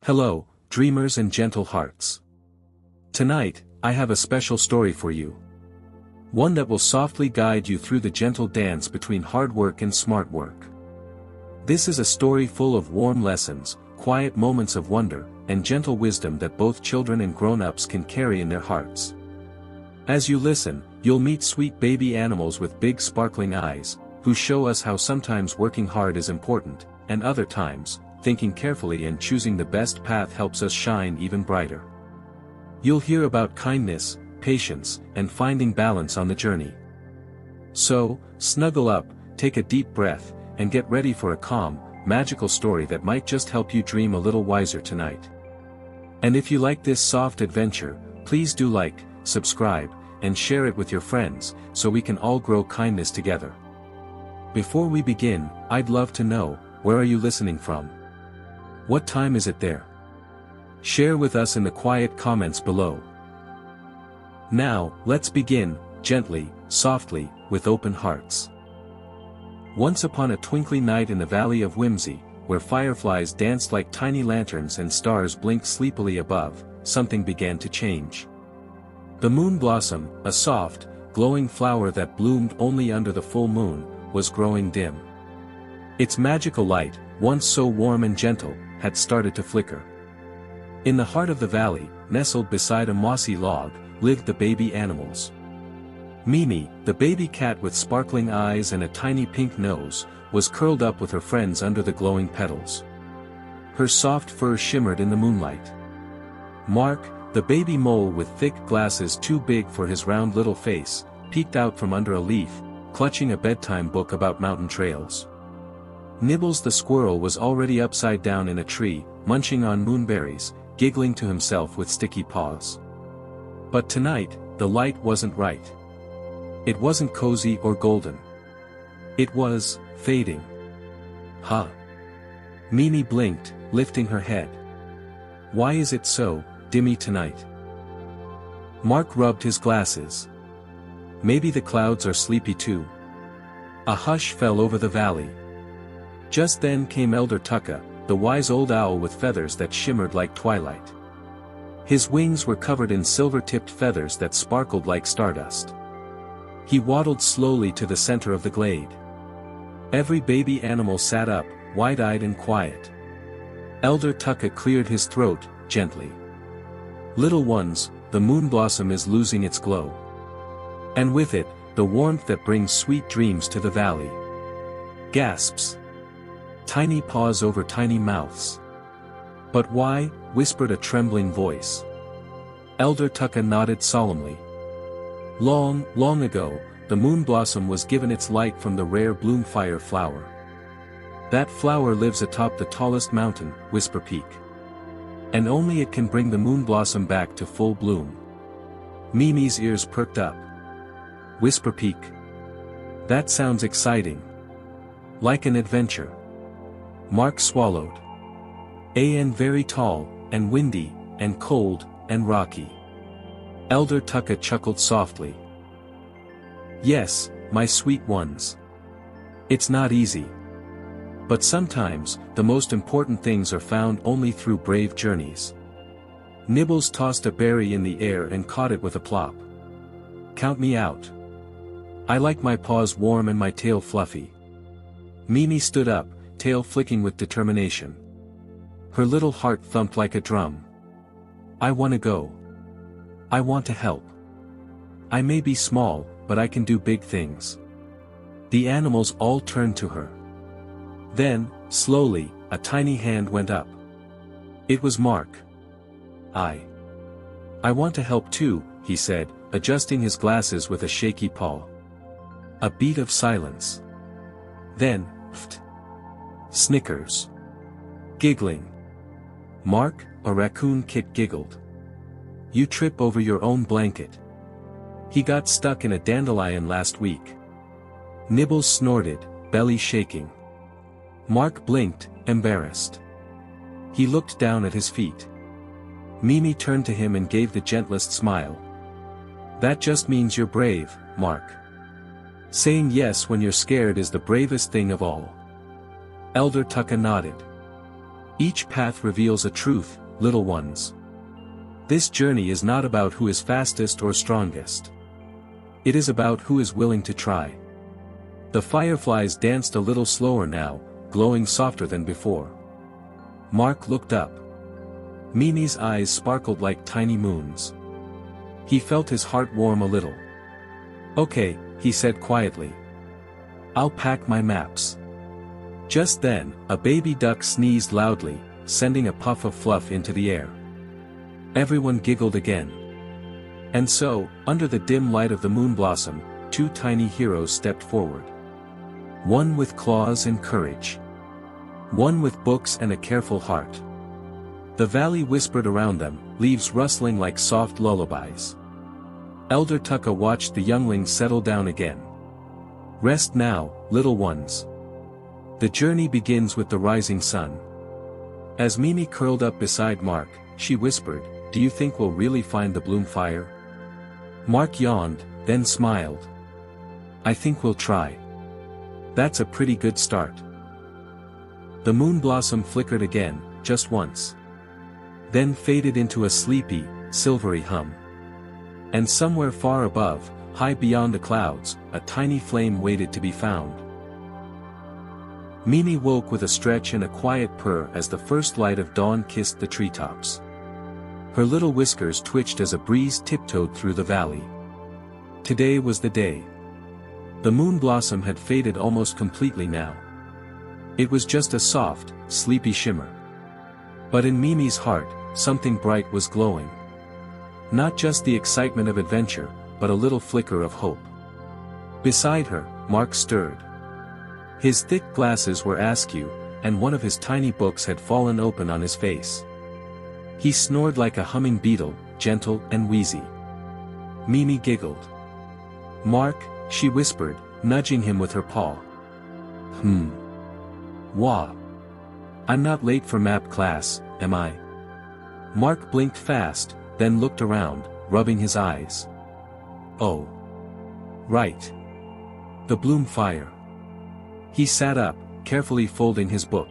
Hello, dreamers and gentle hearts. Tonight, I have a special story for you. One that will softly guide you through the gentle dance between hard work and smart work. This is a story full of warm lessons, quiet moments of wonder, and gentle wisdom that both children and grown-ups can carry in their hearts. As you listen, you'll meet sweet baby animals with big sparkling eyes, who show us how sometimes working hard is important, and other times, thinking carefully and choosing the best path helps us shine even brighter. You'll hear about kindness, patience, and finding balance on the journey. So, snuggle up, take a deep breath, and get ready for a calm, magical story that might just help you dream a little wiser tonight. And if you like this soft adventure, please do like, subscribe, and share it with your friends, so we can all grow kindness together. Before we begin, I'd love to know, where are you listening from? What time is it there? Share with us in the quiet comments below. Now, let's begin, gently, softly, with open hearts. Once upon a twinkling night in the Valley of Whimsy, where fireflies danced like tiny lanterns and stars blinked sleepily above, something began to change. The moon blossom, a soft, glowing flower that bloomed only under the full moon, was growing dim. Its magical light, once so warm and gentle, had started to flicker. In the heart of the valley, nestled beside a mossy log, lived the baby animals. Mimi, the baby cat with sparkling eyes and a tiny pink nose, was curled up with her friends under the glowing petals. Her soft fur shimmered in the moonlight. Mark, the baby mole with thick glasses too big for his round little face, peeked out from under a leaf, clutching a bedtime book about mountain trails. Nibbles the squirrel was already upside down in a tree, munching on moonberries, giggling to himself with sticky paws. But tonight, the light wasn't right. It wasn't cozy or golden. It was fading. Huh? Mimi blinked, lifting her head. Why is it so dimmy tonight? Mark rubbed his glasses. Maybe the clouds are sleepy too. A hush fell over the valley. Just then came Elder Tucka, the wise old owl with feathers that shimmered like twilight. His wings were covered in silver-tipped feathers that sparkled like stardust. He waddled slowly to the center of the glade. Every baby animal sat up, wide-eyed and quiet. Elder Tucka cleared his throat, gently. Little ones, the moon blossom is losing its glow. And with it, the warmth that brings sweet dreams to the valley. Gasps. Tiny paws over tiny mouths. But why? Whispered a trembling voice. Elder Tucka nodded solemnly. Long, long ago, the moon blossom was given its light from the rare Bloomfire flower. That flower lives atop the tallest mountain, Whisperpeak. And only it can bring the moon blossom back to full bloom. Mimi's ears perked up. Whisperpeak. That sounds exciting. Like an adventure. Mark swallowed. And very tall, and windy, and cold, and rocky. Elder Tucka chuckled softly. Yes, my sweet ones. It's not easy. But sometimes, the most important things are found only through brave journeys. Nibbles tossed a berry in the air and caught it with a plop. Count me out. I like my paws warm and my tail fluffy. Mimi stood up, tail flicking with determination. Her little heart thumped like a drum. I want to go. I want to help. I may be small, but I can do big things. The animals all turned to her. Then, slowly, a tiny hand went up. It was Mark. I want to help too, he said, adjusting his glasses with a shaky paw. A beat of silence. Then, pft. Snickers. Giggling. Mark, a raccoon kit giggled. You trip over your own blanket. He got stuck in a dandelion last week. Nibbles snorted, belly shaking. Mark blinked, embarrassed. He looked down at his feet. Mimi turned to him and gave the gentlest smile. That just means you're brave, Mark. Saying yes when you're scared is the bravest thing of all. Elder Tucka nodded. Each path reveals a truth, little ones. This journey is not about who is fastest or strongest. It is about who is willing to try. The fireflies danced a little slower now, glowing softer than before. Mark looked up. Mimi's eyes sparkled like tiny moons. He felt his heart warm a little. "Okay," he said quietly. "I'll pack my maps." Just then, a baby duck sneezed loudly, sending a puff of fluff into the air. Everyone giggled again. And so, under the dim light of the moon blossom, two tiny heroes stepped forward. One with claws and courage. One with books and a careful heart. The valley whispered around them, leaves rustling like soft lullabies. Elder Tucka watched the younglings settle down again. "Rest now, little ones. The journey begins with the rising sun." As Mimi curled up beside Mark, she whispered, "Do you think we'll really find the Bloomfire?" Mark yawned, then smiled. "I think we'll try. That's a pretty good start." The moon blossom flickered again, just once. Then faded into a sleepy, silvery hum. And somewhere far above, high beyond the clouds, a tiny flame waited to be found. Mimi woke with a stretch and a quiet purr as the first light of dawn kissed the treetops. Her little whiskers twitched as a breeze tiptoed through the valley. Today was the day. The moon blossom had faded almost completely now. It was just a soft, sleepy shimmer. But in Mimi's heart, something bright was glowing. Not just the excitement of adventure, but a little flicker of hope. Beside her, Mark stirred. His thick glasses were askew, and one of his tiny books had fallen open on his face. He snored like a humming beetle, gentle and wheezy. Mimi giggled. "Mark," she whispered, nudging him with her paw. Wah. I'm not late for map class, am I?" Mark blinked fast, then looked around, rubbing his eyes. "Oh. Right. The Bloomfire." He sat up, carefully folding his book.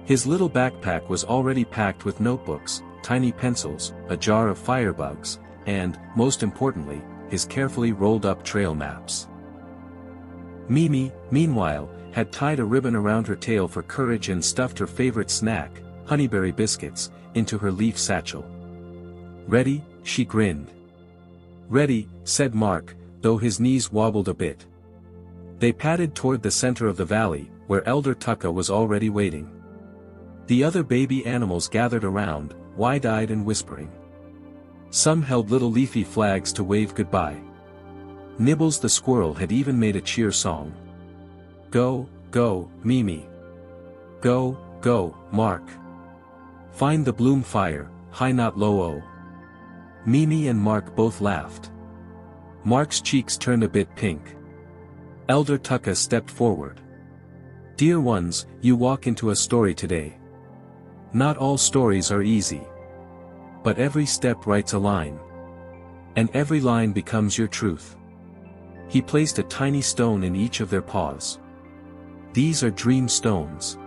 His little backpack was already packed with notebooks, tiny pencils, a jar of firebugs, and, most importantly, his carefully rolled-up trail maps. Mimi, meanwhile, had tied a ribbon around her tail for courage and stuffed her favorite snack, honeyberry biscuits, into her leaf satchel. "Ready?" she grinned. "Ready," said Mark, though his knees wobbled a bit. They padded toward the center of the valley, where Elder Tucka was already waiting. The other baby animals gathered around, wide-eyed and whispering. Some held little leafy flags to wave goodbye. Nibbles the squirrel had even made a cheer song. "Go, go, Mimi. Go, go, Mark. Find the Bloomfire, high not low-o." Mimi and Mark both laughed. Mark's cheeks turned a bit pink. Elder Tucka stepped forward. "Dear ones, you walk into a story today. Not all stories are easy. But every step writes a line. And every line becomes your truth." He placed a tiny stone in each of their paws. "These are dream stones.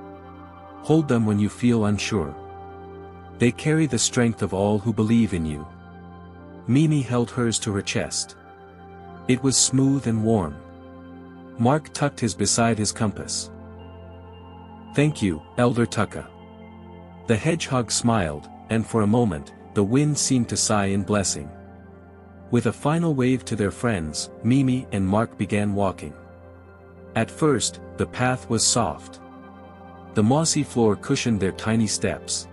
Hold them when you feel unsure. They carry the strength of all who believe in you." Mimi held hers to her chest. It was smooth and warm. Mark tucked his beside his compass. "Thank you, Elder Tucka." The hedgehog smiled, and for a moment, the wind seemed to sigh in blessing. With a final wave to their friends, Mimi and Mark began walking. At first, the path was soft. The mossy floor cushioned their tiny steps.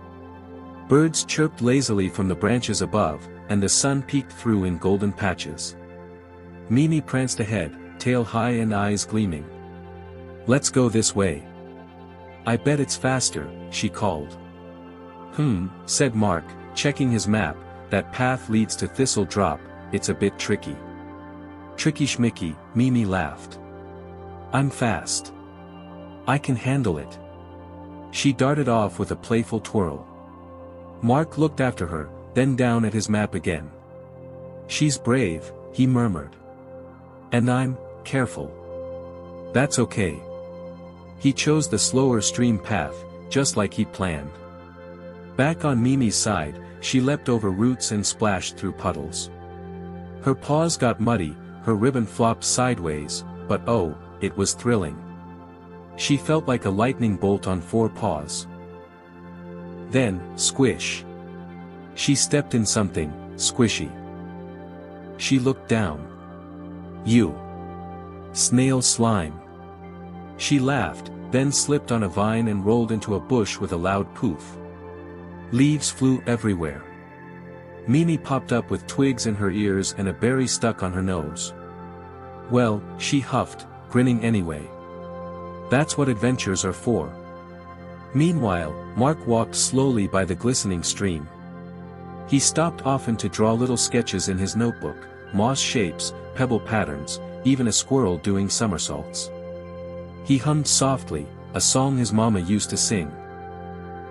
Birds chirped lazily from the branches above, and the sun peeked through in golden patches. Mimi pranced ahead, tail high and eyes gleaming. "Let's go this way. I bet it's faster," she called. Said Mark, checking his map, "that path leads to Thistle Drop, it's a bit tricky." "Tricky schmicky," Mimi laughed. "I'm fast. I can handle it." She darted off with a playful twirl. Mark looked after her, then down at his map again. "She's brave," he murmured. "And I'm careful. That's okay." He chose the slower stream path, just like he'd planned. Back on Mimi's side, she leapt over roots and splashed through puddles. Her paws got muddy, her ribbon flopped sideways, but oh, it was thrilling. She felt like a lightning bolt on 4 paws. Then, squish. She stepped in something squishy. She looked down. You. Snail slime. She laughed, then slipped on a vine and rolled into a bush with a loud poof. Leaves flew everywhere. Mimi popped up with twigs in her ears and a berry stuck on her nose. Well, she huffed, grinning anyway. That's what adventures are for. Meanwhile, Mark walked slowly by the glistening stream. He stopped often to draw little sketches in his notebook, moss shapes, pebble patterns, even a squirrel doing somersaults. He hummed softly, a song his mama used to sing.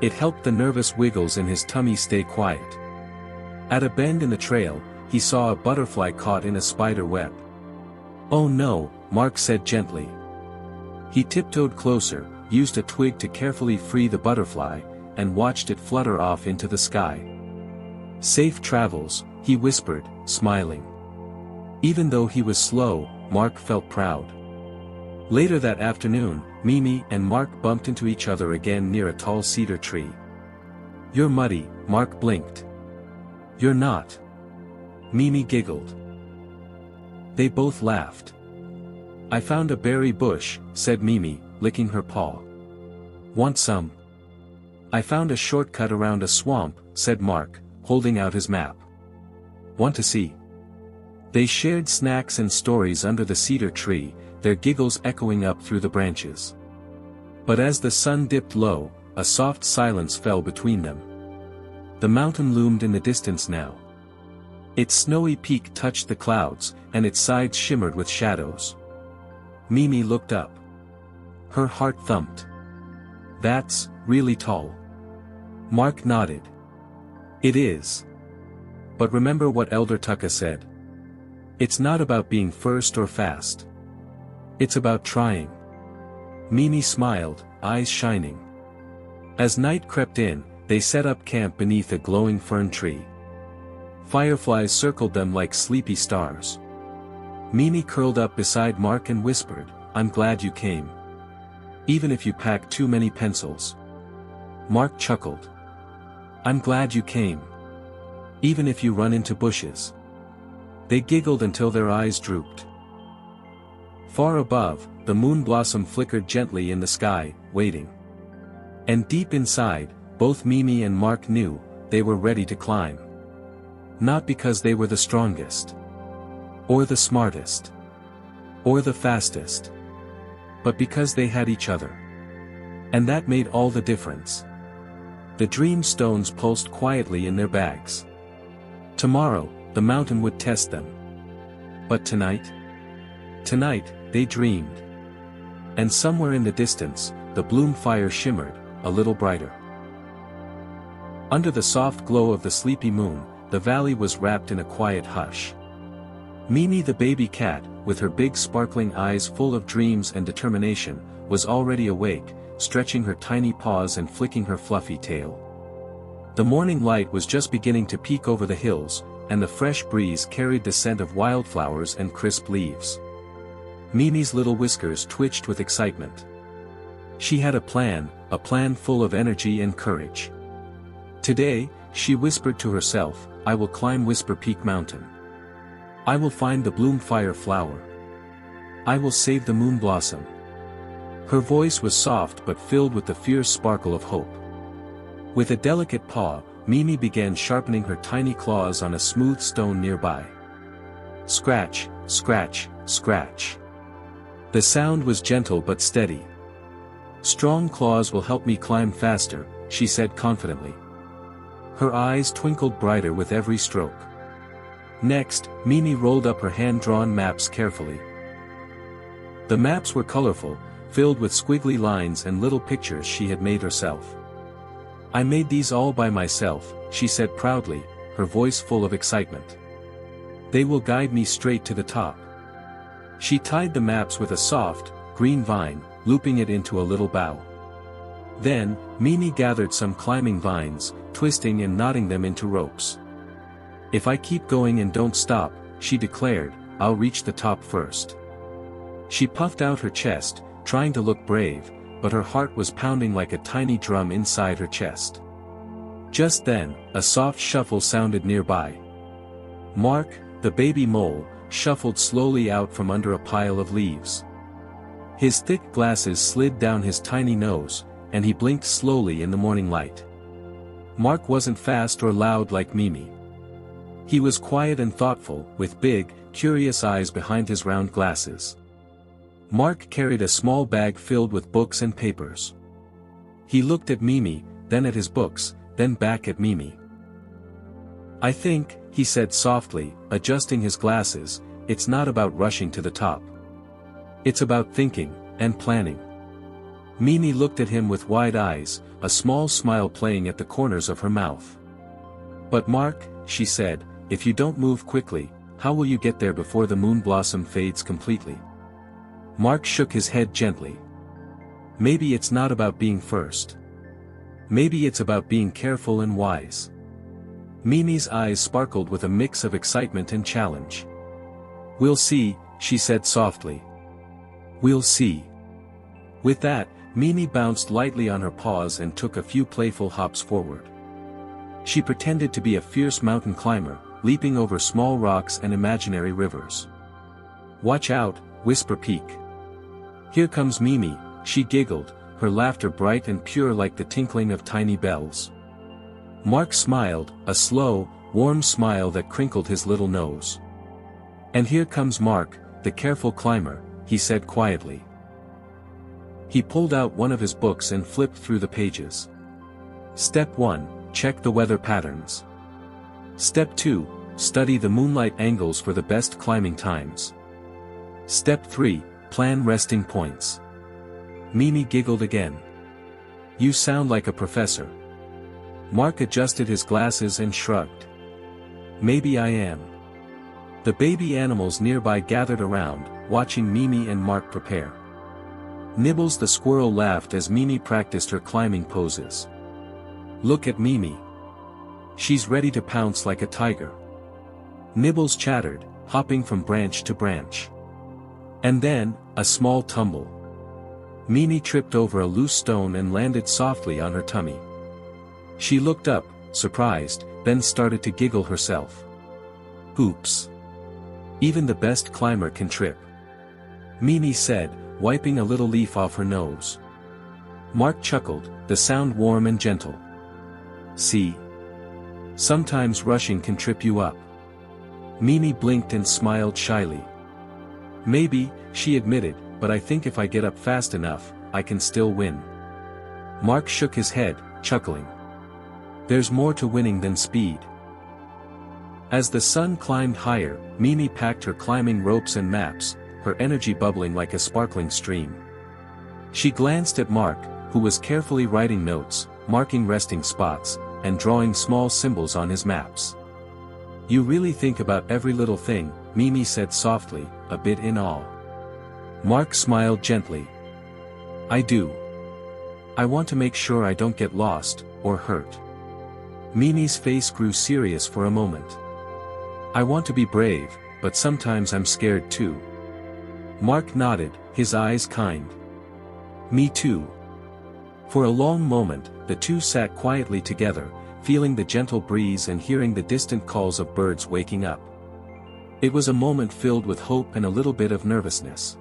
It helped the nervous wiggles in his tummy stay quiet. At a bend in the trail, he saw a butterfly caught in a spider web. "Oh no," Mark said gently. He tiptoed closer, used a twig to carefully free the butterfly, and watched it flutter off into the sky. "Safe travels," he whispered, smiling. Even though he was slow, Mark felt proud. Later that afternoon, Mimi and Mark bumped into each other again near a tall cedar tree. "You're muddy," Mark blinked. "You're not." Mimi giggled. They both laughed. "I found a berry bush," said Mimi, licking her paw. "Want some?" "I found a shortcut around a swamp," said Mark, holding out his map. "Want to see?" They shared snacks and stories under the cedar tree, their giggles echoing up through the branches. But as the sun dipped low, a soft silence fell between them. The mountain loomed in the distance now. Its snowy peak touched the clouds, and its sides shimmered with shadows. Mimi looked up. Her heart thumped. "That's really tall." Mark nodded. "It is. But remember what Elder Tucka said. It's not about being first or fast. It's about trying." Mimi smiled, eyes shining. As night crept in, they set up camp beneath a glowing fern tree. Fireflies circled them like sleepy stars. Mimi curled up beside Mark and whispered, "I'm glad you came. Even if you pack too many pencils." Mark chuckled. "I'm glad you came. Even if you run into bushes." They giggled until their eyes drooped. Far above, the moon blossom flickered gently in the sky, waiting. And deep inside, both Mimi and Mark knew, they were ready to climb. Not because they were the strongest, or the smartest, or the fastest, but because they had each other. And that made all the difference. The dream stones pulsed quietly in their bags. Tomorrow, the mountain would test them. But tonight? Tonight, they dreamed. And somewhere in the distance, the Bloomfire shimmered, a little brighter. Under the soft glow of the sleepy moon, the valley was wrapped in a quiet hush. Mimi the baby cat, with her big sparkling eyes full of dreams and determination, was already awake, stretching her tiny paws and flicking her fluffy tail. The morning light was just beginning to peek over the hills, and the fresh breeze carried the scent of wildflowers and crisp leaves. Mimi's little whiskers twitched with excitement. She had a plan full of energy and courage. Today, she whispered to herself, "I will climb Whisperpeak Mountain. I will find the Bloomfire flower. I will save the moon blossom." Her voice was soft but filled with the fierce sparkle of hope. With a delicate paw, Mimi began sharpening her tiny claws on a smooth stone nearby. Scratch, scratch, scratch. The sound was gentle but steady. "Strong claws will help me climb faster," she said confidently. Her eyes twinkled brighter with every stroke. Next, Mimi rolled up her hand-drawn maps carefully. The maps were colorful, filled with squiggly lines and little pictures she had made herself. "I made these all by myself," she said proudly, her voice full of excitement. "They will guide me straight to the top." She tied the maps with a soft, green vine, looping it into a little bow. Then, Mimi gathered some climbing vines, twisting and knotting them into ropes. "If I keep going and don't stop," she declared, "I'll reach the top first." She puffed out her chest, trying to look brave, but her heart was pounding like a tiny drum inside her chest. Just then, a soft shuffle sounded nearby. Mark, the baby mole, shuffled slowly out from under a pile of leaves. His thick glasses slid down his tiny nose, and he blinked slowly in the morning light. Mark wasn't fast or loud like Mimi. He was quiet and thoughtful, with big, curious eyes behind his round glasses. Mark carried a small bag filled with books and papers. He looked at Mimi, then at his books, then back at Mimi. "I think," he said softly, adjusting his glasses, "it's not about rushing to the top. It's about thinking, and planning." Mimi looked at him with wide eyes, a small smile playing at the corners of her mouth. "But Mark," she said, "if you don't move quickly, how will you get there before the moon blossom fades completely?" Mark shook his head gently. "Maybe it's not about being first. Maybe it's about being careful and wise." Mimi's eyes sparkled with a mix of excitement and challenge. "We'll see," she said softly. "We'll see." With that, Mimi bounced lightly on her paws and took a few playful hops forward. She pretended to be a fierce mountain climber, leaping over small rocks and imaginary rivers. "Watch out, Whisperpeak. Here comes Mimi," she giggled, her laughter bright and pure like the tinkling of tiny bells. Mark smiled, a slow, warm smile that crinkled his little nose. "And here comes Mark, the careful climber," he said quietly. He pulled out one of his books and flipped through the pages. "Step 1, check the weather patterns. Step 2, study the moonlight angles for the best climbing times. Step 3, plan resting points." Mimi giggled again. "You sound like a professor." Mark adjusted his glasses and shrugged. "Maybe I am." The baby animals nearby gathered around, watching Mimi and Mark prepare. Nibbles the squirrel laughed as Mimi practiced her climbing poses. "Look at Mimi. She's ready to pounce like a tiger." Nibbles chattered, hopping from branch to branch. And then, a small tumble. Mimi tripped over a loose stone and landed softly on her tummy. She looked up, surprised, then started to giggle herself. "Oops. Even the best climber can trip," Mimi said, wiping a little leaf off her nose. Mark chuckled, the sound warm and gentle. "See? Sometimes rushing can trip you up." Mimi blinked and smiled shyly. "Maybe," she admitted, "but I think if I get up fast enough, I can still win." Mark shook his head, chuckling. "There's more to winning than speed." As the sun climbed higher, Mimi packed her climbing ropes and maps, her energy bubbling like a sparkling stream. She glanced at Mark, who was carefully writing notes, marking resting spots, and drawing small symbols on his maps. "You really think about every little thing," Mimi said softly, a bit in awe. Mark smiled gently. "I do. I want to make sure I don't get lost, or hurt." Mimi's face grew serious for a moment. "I want to be brave, but sometimes I'm scared too." Mark nodded, his eyes kind. "Me too." For a long moment, the two sat quietly together, feeling the gentle breeze and hearing the distant calls of birds waking up. It was a moment filled with hope and a little bit of nervousness.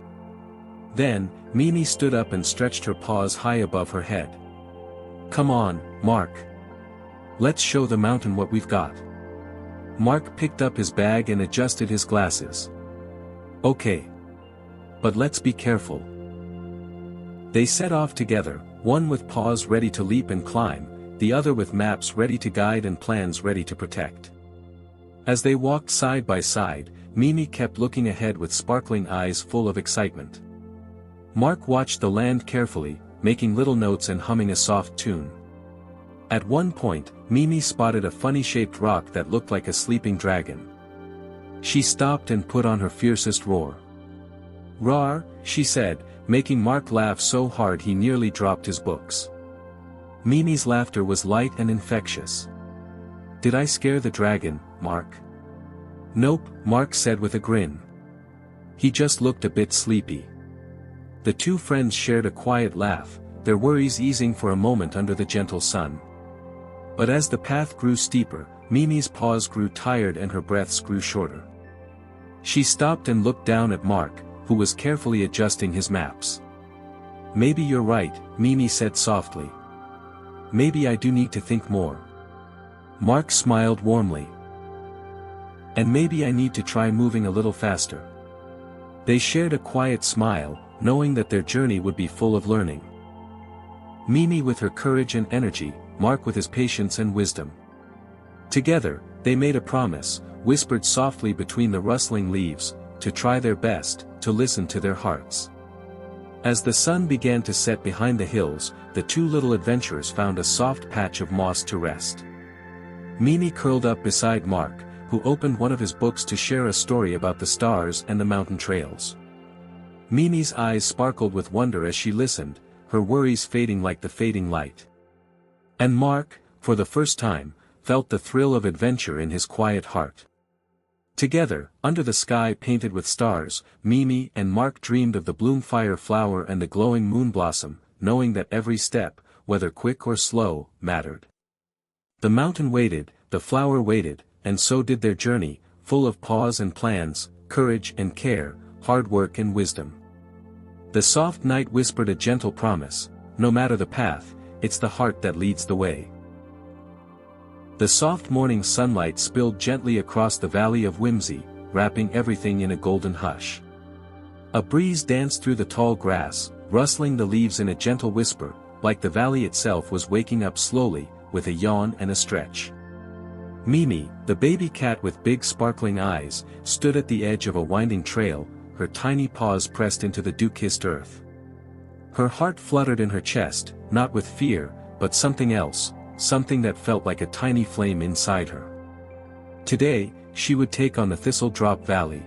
Then, Mimi stood up and stretched her paws high above her head. "Come on, Mark. Let's show the mountain what we've got." Mark picked up his bag and adjusted his glasses. "Okay. But let's be careful." They set off together, one with paws ready to leap and climb, the other with maps ready to guide and plans ready to protect. As they walked side by side, Mimi kept looking ahead with sparkling eyes full of excitement. Mark watched the land carefully, making little notes and humming a soft tune. At one point, Mimi spotted a funny-shaped rock that looked like a sleeping dragon. She stopped and put on her fiercest roar. "Roar," she said, making Mark laugh so hard he nearly dropped his books. Mimi's laughter was light and infectious. "Did I scare the dragon, Mark?" "Nope," Mark said with a grin. He just looked a bit sleepy. The two friends shared a quiet laugh, their worries easing for a moment under the gentle sun. But as the path grew steeper, Mimi's paws grew tired and her breaths grew shorter. She stopped and looked down at Mark, who was carefully adjusting his maps. "Maybe you're right," Mimi said softly. "Maybe I do need to think more." Mark smiled warmly. "And maybe I need to try moving a little faster." They shared a quiet smile, knowing that their journey would be full of learning. Mimi with her courage and energy, Mark with his patience and wisdom. Together, they made a promise, whispered softly between the rustling leaves, to try their best, to listen to their hearts. As the sun began to set behind the hills, the two little adventurers found a soft patch of moss to rest. Mimi curled up beside Mark, who opened one of his books to share a story about the stars and the mountain trails. Mimi's eyes sparkled with wonder as she listened, her worries fading like the fading light. And Mark, for the first time, felt the thrill of adventure in his quiet heart. Together, under the sky painted with stars, Mimi and Mark dreamed of the Bloomfire flower and the glowing moon blossom, knowing that every step, whether quick or slow, mattered. The mountain waited, the flower waited, and so did their journey, full of pause and plans, courage and care, hard work and wisdom. The soft night whispered a gentle promise, no matter the path, it's the heart that leads the way. The soft morning sunlight spilled gently across the valley of whimsy, wrapping everything in a golden hush. A breeze danced through the tall grass, rustling the leaves in a gentle whisper, like the valley itself was waking up slowly, with a yawn and a stretch. Mimi, the baby cat with big sparkling eyes, stood at the edge of a winding trail, her tiny paws pressed into the dew-kissed earth. Her heart fluttered in her chest, not with fear, but something else, something that felt like a tiny flame inside her. Today, she would take on the Thistle Drop Valley.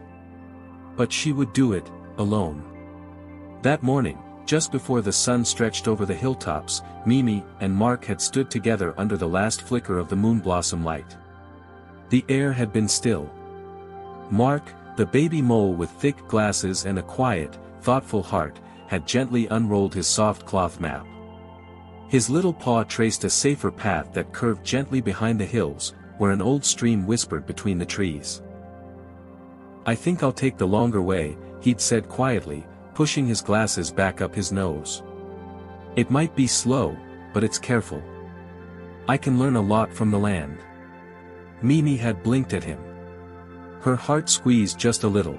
But she would do it, alone. That morning, just before the sun stretched over the hilltops, Mimi and Mark had stood together under the last flicker of the moon blossom light. The air had been still. Mark, the baby mole with thick glasses and a quiet, thoughtful heart, had gently unrolled his soft cloth map. His little paw traced a safer path that curved gently behind the hills, where an old stream whispered between the trees. "I think I'll take the longer way," he'd said quietly, pushing his glasses back up his nose. "It might be slow, but it's careful. I can learn a lot from the land." Mimi had blinked at him. Her heart squeezed just a little.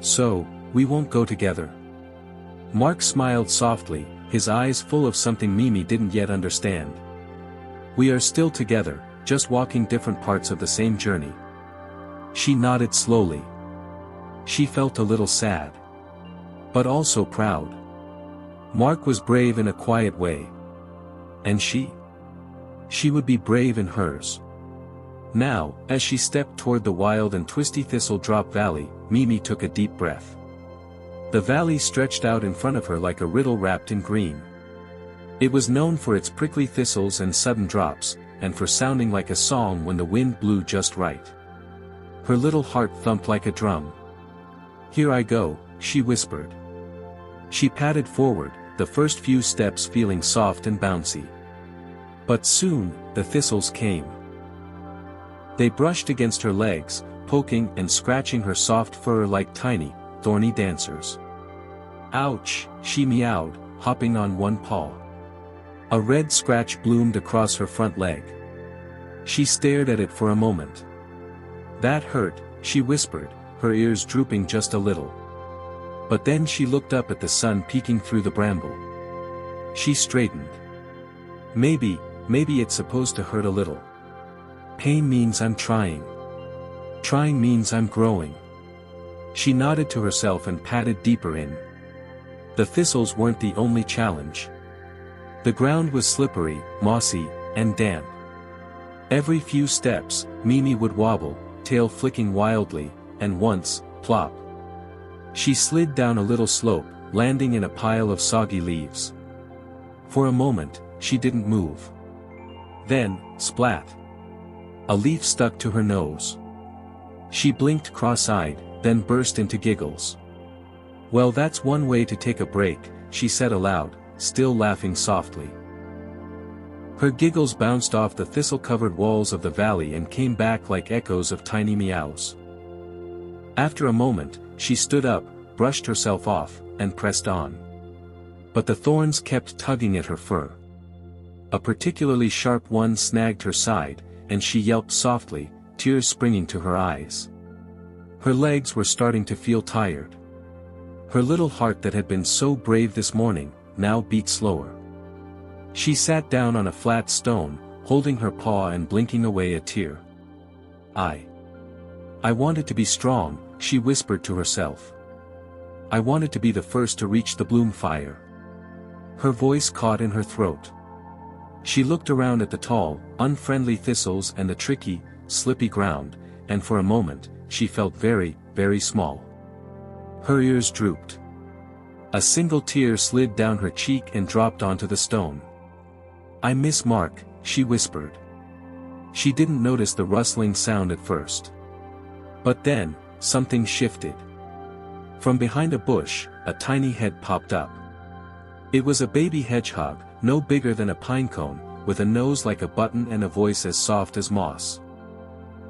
"So, we won't go together?" Mark smiled softly, his eyes full of something Mimi didn't yet understand. "We are still together, just walking different parts of the same journey." She nodded slowly. She felt a little sad. But also proud. Mark was brave in a quiet way. And she? She would be brave in hers. Now, as she stepped toward the wild and twisty Thistle Drop Valley, Mimi took a deep breath. The valley stretched out in front of her like a riddle wrapped in green. It was known for its prickly thistles and sudden drops, and for sounding like a song when the wind blew just right. Her little heart thumped like a drum. "Here I go," she whispered. She padded forward, the first few steps feeling soft and bouncy. But soon, the thistles came. They brushed against her legs, poking and scratching her soft fur like tiny, thorny dancers. "Ouch," she meowed, hopping on one paw. A red scratch bloomed across her front leg. She stared at it for a moment. "That hurt," she whispered, her ears drooping just a little. But then she looked up at the sun peeking through the bramble. She straightened. Maybe it's supposed to hurt a little. Pain means I'm trying. Trying means I'm growing." She nodded to herself and padded deeper in. The thistles weren't the only challenge. The ground was slippery, mossy, and damp. Every few steps, Mimi would wobble, tail flicking wildly, and once, plop. She slid down a little slope, landing in a pile of soggy leaves. For a moment, she didn't move. Then, splat. A leaf stuck to her nose. She blinked cross-eyed, then burst into giggles. "Well, that's one way to take a break," she said aloud, still laughing softly. Her giggles bounced off the thistle-covered walls of the valley and came back like echoes of tiny meows. After a moment, she stood up, brushed herself off, and pressed on. But the thorns kept tugging at her fur. A particularly sharp one snagged her side, and she yelped softly, tears springing to her eyes. Her legs were starting to feel tired. Her little heart that had been so brave this morning, now beat slower. She sat down on a flat stone, holding her paw and blinking away a tear. I wanted to be strong," she whispered to herself. "I wanted to be the first to reach the Bloomfire." Her voice caught in her throat. She looked around at the tall, unfriendly thistles and the tricky, slippy ground, and for a moment, she felt very, very small. Her ears drooped. A single tear slid down her cheek and dropped onto the stone. "I miss Mark," she whispered. She didn't notice the rustling sound at first. But then, something shifted. From behind a bush, a tiny head popped up. It was a baby hedgehog, no bigger than a pine cone, with a nose like a button and a voice as soft as moss.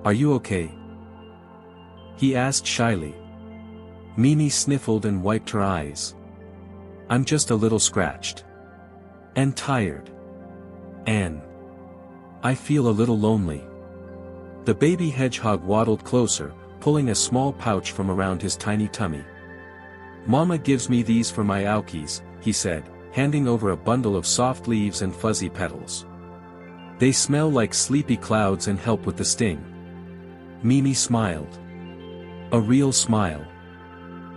"Are you okay?" he asked shyly. Mimi sniffled and wiped her eyes. "I'm just a little scratched. And tired. And I feel a little lonely." The baby hedgehog waddled closer, pulling a small pouch from around his tiny tummy. "Mama gives me these for my aukies," he said, handing over a bundle of soft leaves and fuzzy petals. "They smell like sleepy clouds and help with the sting." Mimi smiled. A real smile.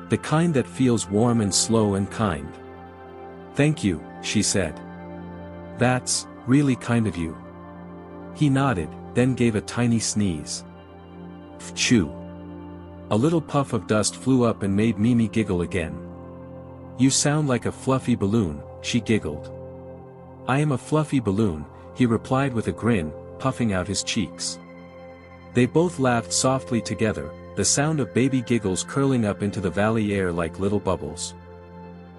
The kind that feels warm and slow and kind. "Thank you," she said. "That's really kind of you." He nodded, then gave a tiny sneeze. Phew. A little puff of dust flew up and made Mimi giggle again. "You sound like a fluffy balloon," she giggled. "I am a fluffy balloon," he replied with a grin, puffing out his cheeks. They both laughed softly together, the sound of baby giggles curling up into the valley air like little bubbles.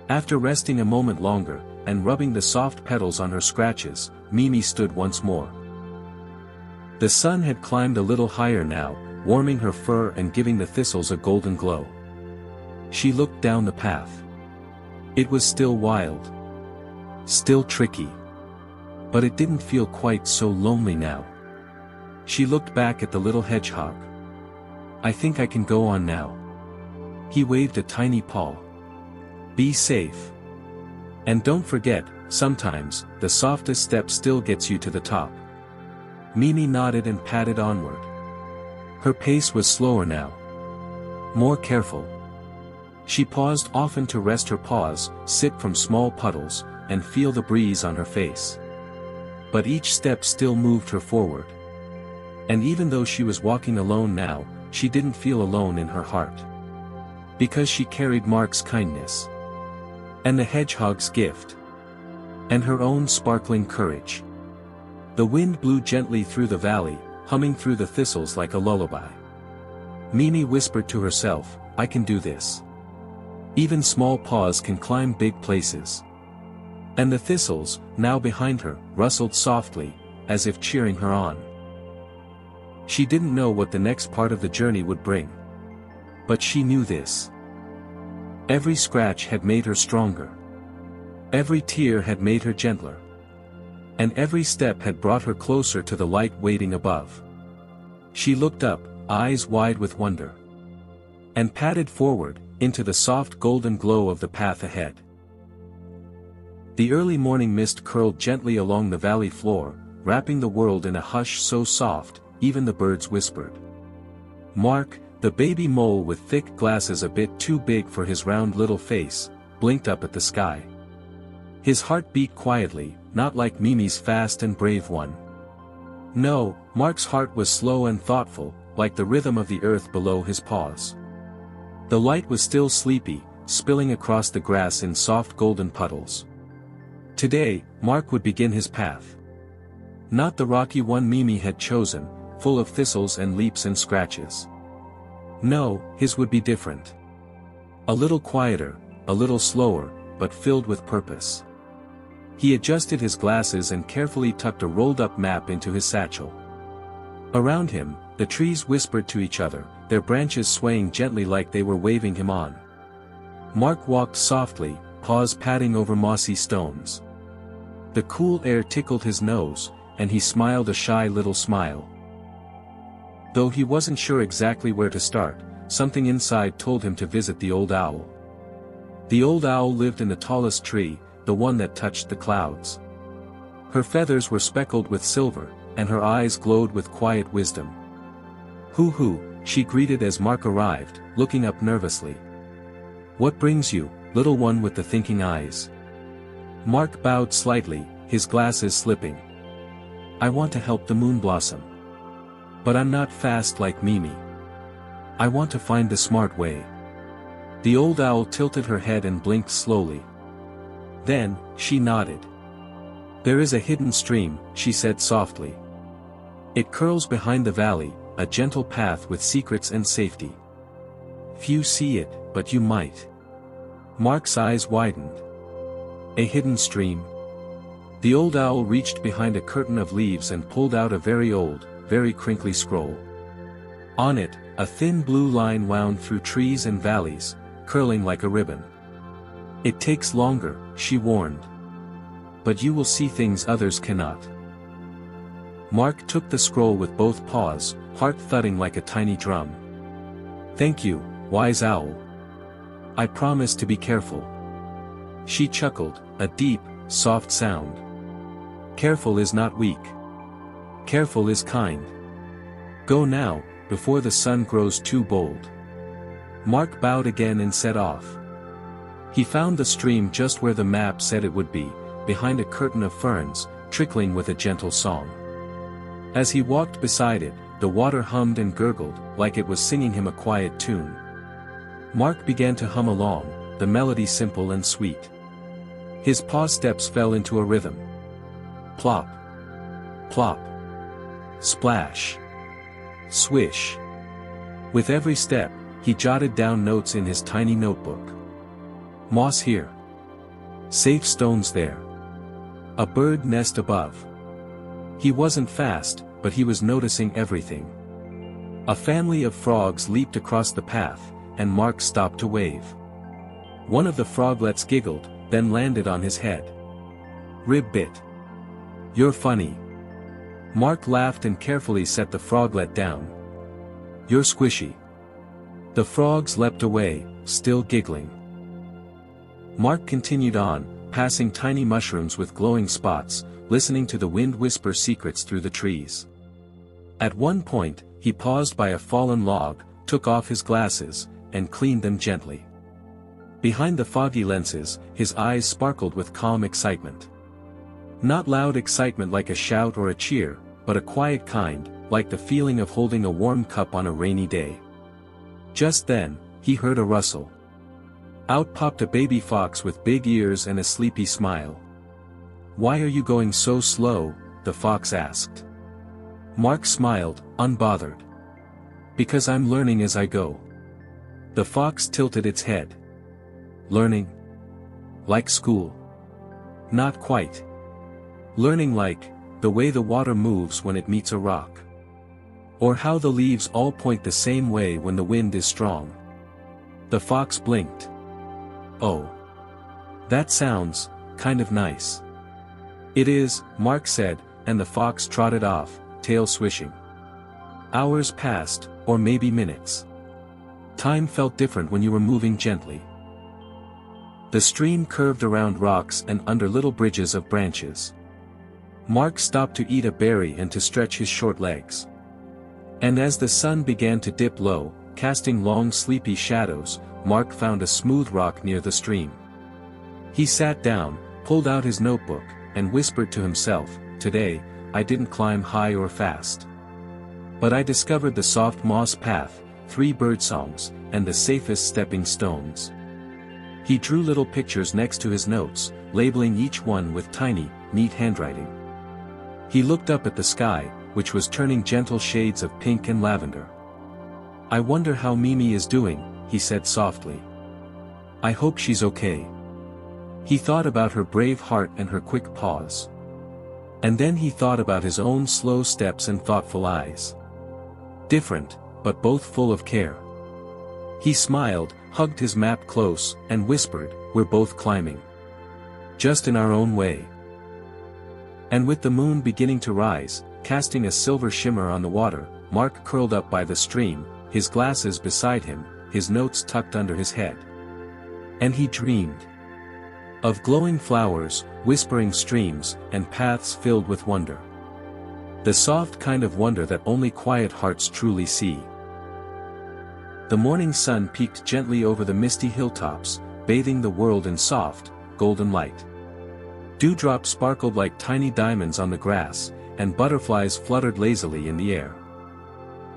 After resting a moment longer, and rubbing the soft petals on her scratches, Mimi stood once more. The sun had climbed a little higher now, warming her fur and giving the thistles a golden glow. She looked down the path. It was still wild. Still tricky. But it didn't feel quite so lonely now. She looked back at the little hedgehog. "I think I can go on now." He waved a tiny paw. "Be safe. And don't forget, sometimes, the softest step still gets you to the top." Mimi nodded and padded onward. Her pace was slower now. More careful. She paused often to rest her paws, sip from small puddles, and feel the breeze on her face. But each step still moved her forward. And even though she was walking alone now, she didn't feel alone in her heart. Because she carried Mark's kindness. And the hedgehog's gift. And her own sparkling courage. The wind blew gently through the valley, humming through the thistles like a lullaby. Mimi whispered to herself, "I can do this. Even small paws can climb big places." And the thistles, now behind her, rustled softly, as if cheering her on. She didn't know what the next part of the journey would bring. But she knew this. Every scratch had made her stronger. Every tear had made her gentler. And every step had brought her closer to the light waiting above. She looked up, eyes wide with wonder. And padded forward, into the soft golden glow of the path ahead. The early morning mist curled gently along the valley floor, wrapping the world in a hush so soft, even the birds whispered. Mark, the baby mole with thick glasses a bit too big for his round little face, blinked up at the sky. His heart beat quietly, not like Mimi's fast and brave one. No, Mark's heart was slow and thoughtful, like the rhythm of the earth below his paws. The light was still sleepy, spilling across the grass in soft golden puddles. Today, Mark would begin his path. Not the rocky one Mimi had chosen, full of thistles and leaps and scratches. No, his would be different. A little quieter, a little slower, but filled with purpose. He adjusted his glasses and carefully tucked a rolled-up map into his satchel. Around him, the trees whispered to each other, their branches swaying gently like they were waving him on. Mark walked softly, paws padding over mossy stones. The cool air tickled his nose, and he smiled a shy little smile. Though he wasn't sure exactly where to start, something inside told him to visit the old owl. The old owl lived in the tallest tree, the one that touched the clouds. Her feathers were speckled with silver, and her eyes glowed with quiet wisdom. "Hoo-hoo," she greeted as Mark arrived, looking up nervously. "What brings you, little one with the thinking eyes?" Mark bowed slightly, his glasses slipping. "I want to help the moon blossom. But I'm not fast like Mimi. I want to find the smart way." The old owl tilted her head and blinked slowly. Then, she nodded. "There is a hidden stream," she said softly. "It curls behind the valley, a gentle path with secrets and safety. Few see it, but you might." Mark's eyes widened. "A hidden stream?" The old owl reached behind a curtain of leaves and pulled out a very old, very crinkly scroll. On it, a thin blue line wound through trees and valleys, curling like a ribbon. "It takes longer," she warned. "But you will see things others cannot." Mark took the scroll with both paws, heart thudding like a tiny drum. "Thank you, wise owl. I promise to be careful." She chuckled, a deep, soft sound. "Careful is not weak. Careful is kind. Go now, before the sun grows too bold." Mark bowed again and set off. He found the stream just where the map said it would be, behind a curtain of ferns, trickling with a gentle song. As he walked beside it, the water hummed and gurgled, like it was singing him a quiet tune. Mark began to hum along, the melody simple and sweet. His paw steps fell into a rhythm. Plop. Plop. Splash. Swish. With every step, he jotted down notes in his tiny notebook. Moss here. Safe stones there. A bird nest above. He wasn't fast, but he was noticing everything. A family of frogs leaped across the path, and Mark stopped to wave. One of the froglets giggled, then landed on his head. "Ribbit. You're funny." Mark laughed and carefully set the froglet down. "You're squishy." The frogs leapt away, still giggling. Mark continued on, passing tiny mushrooms with glowing spots, listening to the wind whisper secrets through the trees. At one point, he paused by a fallen log, took off his glasses, and cleaned them gently. Behind the foggy lenses, his eyes sparkled with calm excitement. Not loud excitement like a shout or a cheer, but a quiet kind, like the feeling of holding a warm cup on a rainy day. Just then, he heard a rustle. Out popped a baby fox with big ears and a sleepy smile. "Why are you going so slow?" the fox asked. Mark smiled, unbothered. "Because I'm learning as I go." The fox tilted its head. "Learning? Like school?" "Not quite. Learning like, the way the water moves when it meets a rock. Or how the leaves all point the same way when the wind is strong." The fox blinked. "Oh. That sounds, kind of nice." "It is," Mark said, and the fox trotted off, tail swishing. Hours passed, or maybe minutes. Time felt different when you were moving gently. The stream curved around rocks and under little bridges of branches. Mark stopped to eat a berry and to stretch his short legs. And as the sun began to dip low, casting long sleepy shadows, Mark found a smooth rock near the stream. He sat down, pulled out his notebook, and whispered to himself, "Today, I didn't climb high or fast. But I discovered the soft moss path, 3 bird songs, and the safest stepping stones. He drew little pictures next to his notes, labeling each one with tiny, neat handwriting. He looked up at the sky, which was turning gentle shades of pink and lavender. "I wonder how Mimi is doing," he said softly. "I hope she's okay." He thought about her brave heart and her quick paws. And then he thought about his own slow steps and thoughtful eyes. Different, but both full of care. He smiled, hugged his map close, and whispered, "We're both climbing. Just in our own way." And with the moon beginning to rise, casting a silver shimmer on the water, Mark curled up by the stream, his glasses beside him, his notes tucked under his head. And he dreamed of glowing flowers, whispering streams, and paths filled with wonder. The soft kind of wonder that only quiet hearts truly see. The morning sun peeked gently over the misty hilltops, bathing the world in soft, golden light. Dewdrops sparkled like tiny diamonds on the grass, and butterflies fluttered lazily in the air.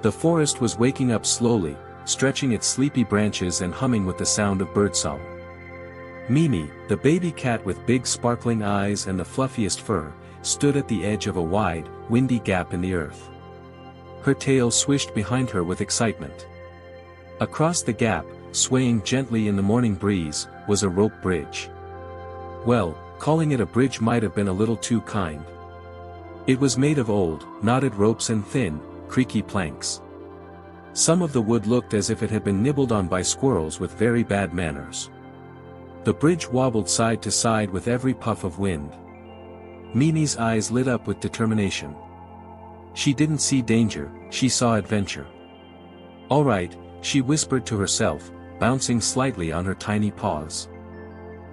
The forest was waking up slowly, stretching its sleepy branches and humming with the sound of birdsong. Mimi, the baby cat with big sparkling eyes and the fluffiest fur, stood at the edge of a wide, windy gap in the earth. Her tail swished behind her with excitement. Across the gap, swaying gently in the morning breeze, was a rope bridge. Well, calling it a bridge might have been a little too kind. It was made of old, knotted ropes and thin, creaky planks. Some of the wood looked as if it had been nibbled on by squirrels with very bad manners. The bridge wobbled side to side with every puff of wind. Mimi's eyes lit up with determination. She didn't see danger, she saw adventure. "All right," she whispered to herself, bouncing slightly on her tiny paws.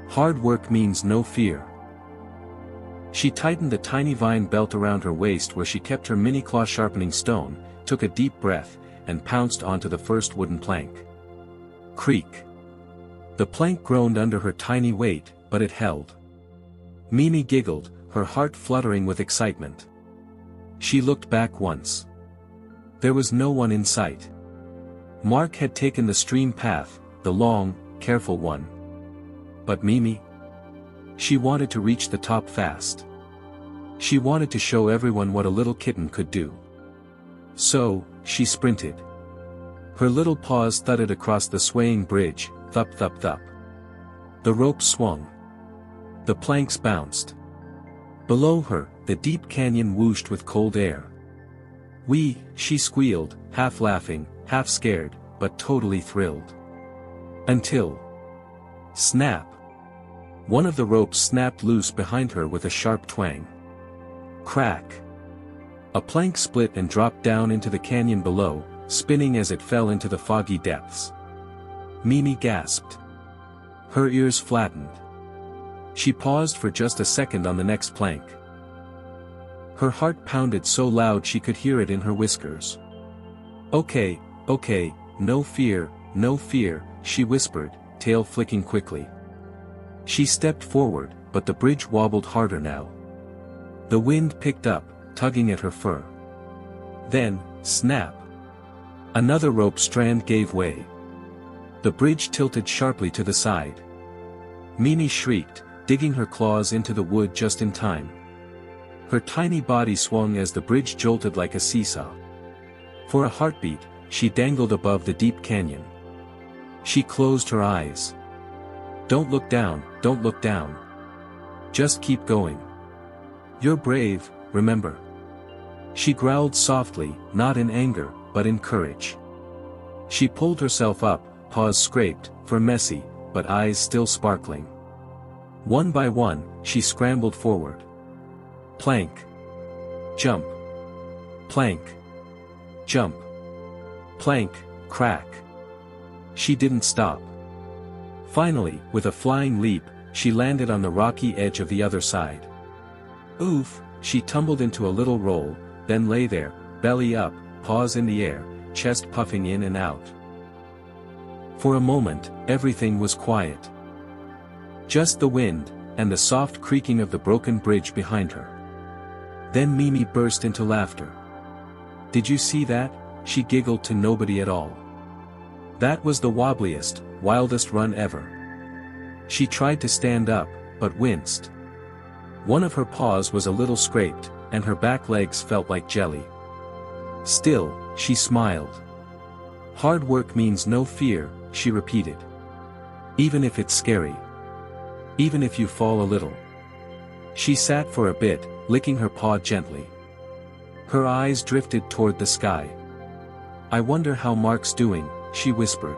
"Hard work means no fear." She tightened the tiny vine belt around her waist where she kept her mini claw sharpening stone, took a deep breath, and pounced onto the first wooden plank. Creak. The plank groaned under her tiny weight, but it held. Mimi giggled, her heart fluttering with excitement. She looked back once. There was no one in sight. Mark had taken the stream path, the long, careful one. But Mimi? She wanted to reach the top fast. She wanted to show everyone what a little kitten could do. So, she sprinted. Her little paws thudded across the swaying bridge, thup thup thup. The rope swung. The planks bounced. Below her, the deep canyon whooshed with cold air. "Wee," she squealed, half laughing, half scared, but totally thrilled. Until... snap! One of the ropes snapped loose behind her with a sharp twang. Crack! A plank split and dropped down into the canyon below, spinning as it fell into the foggy depths. Mimi gasped. Her ears flattened. She paused for just a second on the next plank. Her heart pounded so loud she could hear it in her whiskers. "Okay, okay, no fear," she whispered, tail flicking quickly. She stepped forward, but the bridge wobbled harder now. The wind picked up, tugging at her fur. Then, snap! Another rope strand gave way. The bridge tilted sharply to the side. Mimi shrieked, digging her claws into the wood just in time. Her tiny body swung as the bridge jolted like a seesaw. For a heartbeat, she dangled above the deep canyon. She closed her eyes. "Don't look down, don't look down. Just keep going. You're brave, remember." She growled softly, not in anger, but in courage. She pulled herself up, paws scraped, fur messy, but eyes still sparkling. One by one, she scrambled forward. Plank. Jump. Plank. Jump. Plank, crack. She didn't stop. Finally, with a flying leap, she landed on the rocky edge of the other side. Oof, she tumbled into a little roll, then lay there, belly up, paws in the air, chest puffing in and out. For a moment, everything was quiet. Just the wind, and the soft creaking of the broken bridge behind her. Then Mimi burst into laughter. "Did you see that?" she giggled to nobody at all. "That was the wobbliest, wildest run ever. She tried to stand up, but winced. One of her paws was a little scraped, and her back legs felt like jelly. Still, she smiled. Hard work means no fear, she repeated. Even if it's scary. Even if you fall a little. She sat for a bit, licking her paw gently. Her eyes drifted toward the sky. I wonder how Mark's doing, she whispered.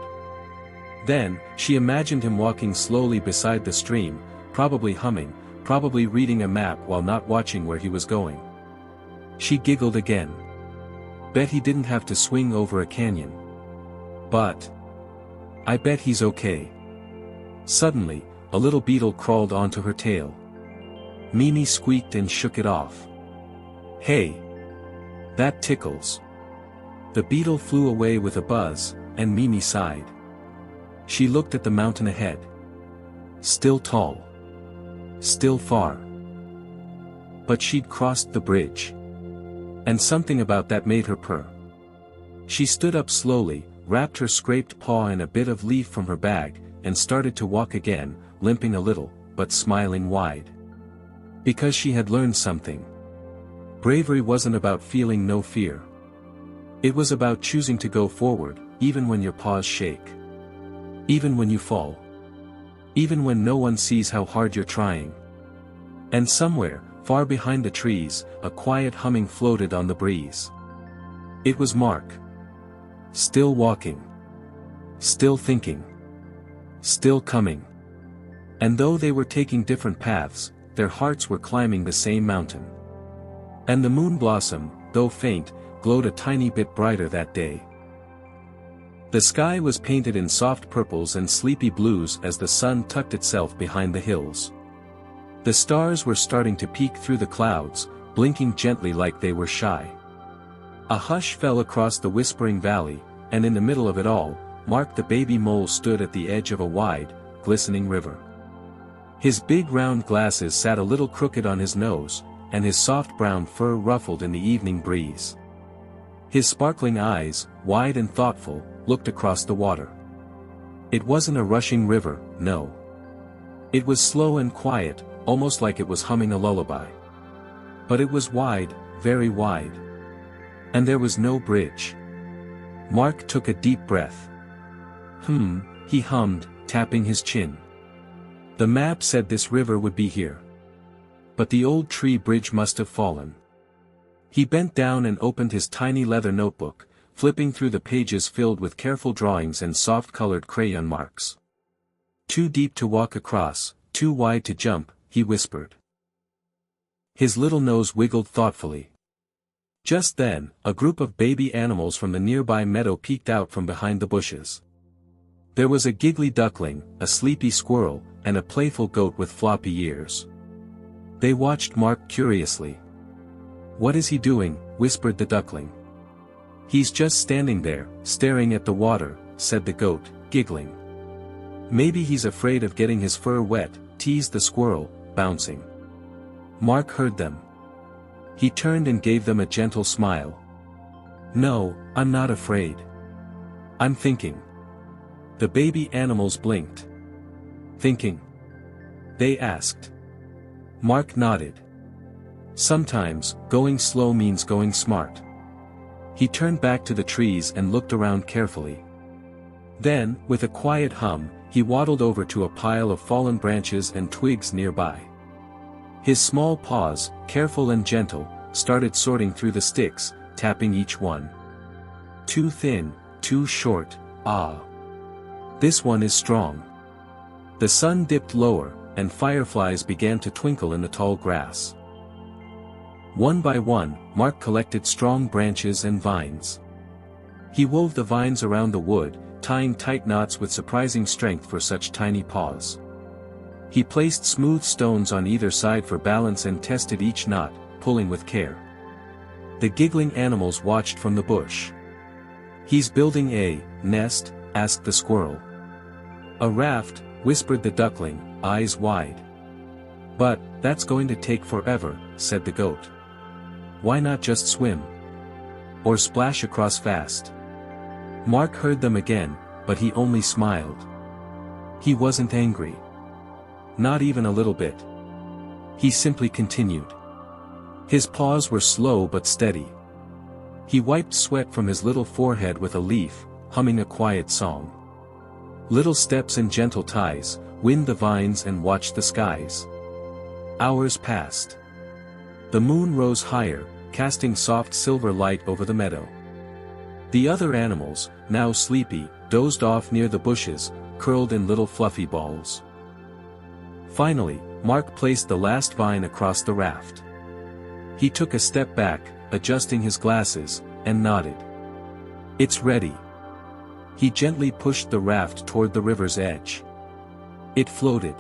Then, she imagined him walking slowly beside the stream, probably humming, probably reading a map while not watching where he was going. She giggled again. Bet he didn't have to swing over a canyon. But I bet he's okay. Suddenly, a little beetle crawled onto her tail. Mimi squeaked and shook it off. Hey! That tickles. The beetle flew away with a buzz, and Mimi sighed. She looked at the mountain ahead. Still tall. Still far. But she'd crossed the bridge. And something about that made her purr. She stood up slowly, wrapped her scraped paw in a bit of leaf from her bag, and started to walk again, limping a little, but smiling wide. Because she had learned something. Bravery wasn't about feeling no fear. It was about choosing to go forward, even when your paws shake. Even when you fall. Even when no one sees how hard you're trying. And somewhere, far behind the trees, a quiet humming floated on the breeze. It was Mark. Still walking. Still thinking. Still coming. And though they were taking different paths, their hearts were climbing the same mountain. And the moon blossom, though faint, glowed a tiny bit brighter that day. The sky was painted in soft purples and sleepy blues as the sun tucked itself behind the hills. The stars were starting to peek through the clouds, blinking gently like they were shy. A hush fell across the whispering valley, and in the middle of it all, Mark the baby mole stood at the edge of a wide, glistening river. His big round glasses sat a little crooked on his nose, and his soft brown fur ruffled in the evening breeze. His sparkling eyes, wide and thoughtful, looked across the water. It wasn't a rushing river, no. It was slow and quiet, almost like it was humming a lullaby. But it was wide, very wide. And there was no bridge. Mark took a deep breath. He hummed, tapping his chin. The map said this river would be here. But the old tree bridge must have fallen. He bent down and opened his tiny leather notebook, flipping through the pages filled with careful drawings and soft-colored crayon marks. Too deep to walk across, too wide to jump, he whispered. His little nose wiggled thoughtfully. Just then, a group of baby animals from the nearby meadow peeked out from behind the bushes. There was a giggly duckling, a sleepy squirrel, and a playful goat with floppy ears. They watched Mark curiously. "What is he doing?" whispered the duckling. "He's just standing there, staring at the water," said the goat, giggling. "Maybe he's afraid of getting his fur wet," teased the squirrel, bouncing. Mark heard them. He turned and gave them a gentle smile. "No, I'm not afraid. I'm thinking." The baby animals blinked. "Thinking?" they asked. Mark nodded. Sometimes, going slow means going smart. He turned back to the trees and looked around carefully. Then, with a quiet hum, he waddled over to a pile of fallen branches and twigs nearby. His small paws, careful and gentle, started sorting through the sticks, tapping each one. Too thin, too short, ah. This one is strong. The sun dipped lower, and fireflies began to twinkle in the tall grass. One by one, Mark collected strong branches and vines. He wove the vines around the wood, tying tight knots with surprising strength for such tiny paws. He placed smooth stones on either side for balance and tested each knot, pulling with care. The giggling animals watched from the bush. "He's building a nest?" asked the squirrel. "A raft," whispered the duckling, eyes wide. "But, that's going to take forever," said the goat. "Why not just swim? Or splash across fast?" Mark heard them again, but he only smiled. He wasn't angry. Not even a little bit. He simply continued. His paws were slow but steady. He wiped sweat from his little forehead with a leaf, humming a quiet song. Little steps and gentle ties, wind the vines and watch the skies. Hours passed. The moon rose higher, casting soft silver light over the meadow. The other animals, now sleepy, dozed off near the bushes, curled in little fluffy balls. Finally, Mark placed the last vine across the raft. He took a step back, adjusting his glasses, and nodded. It's ready. He gently pushed the raft toward the river's edge. It floated.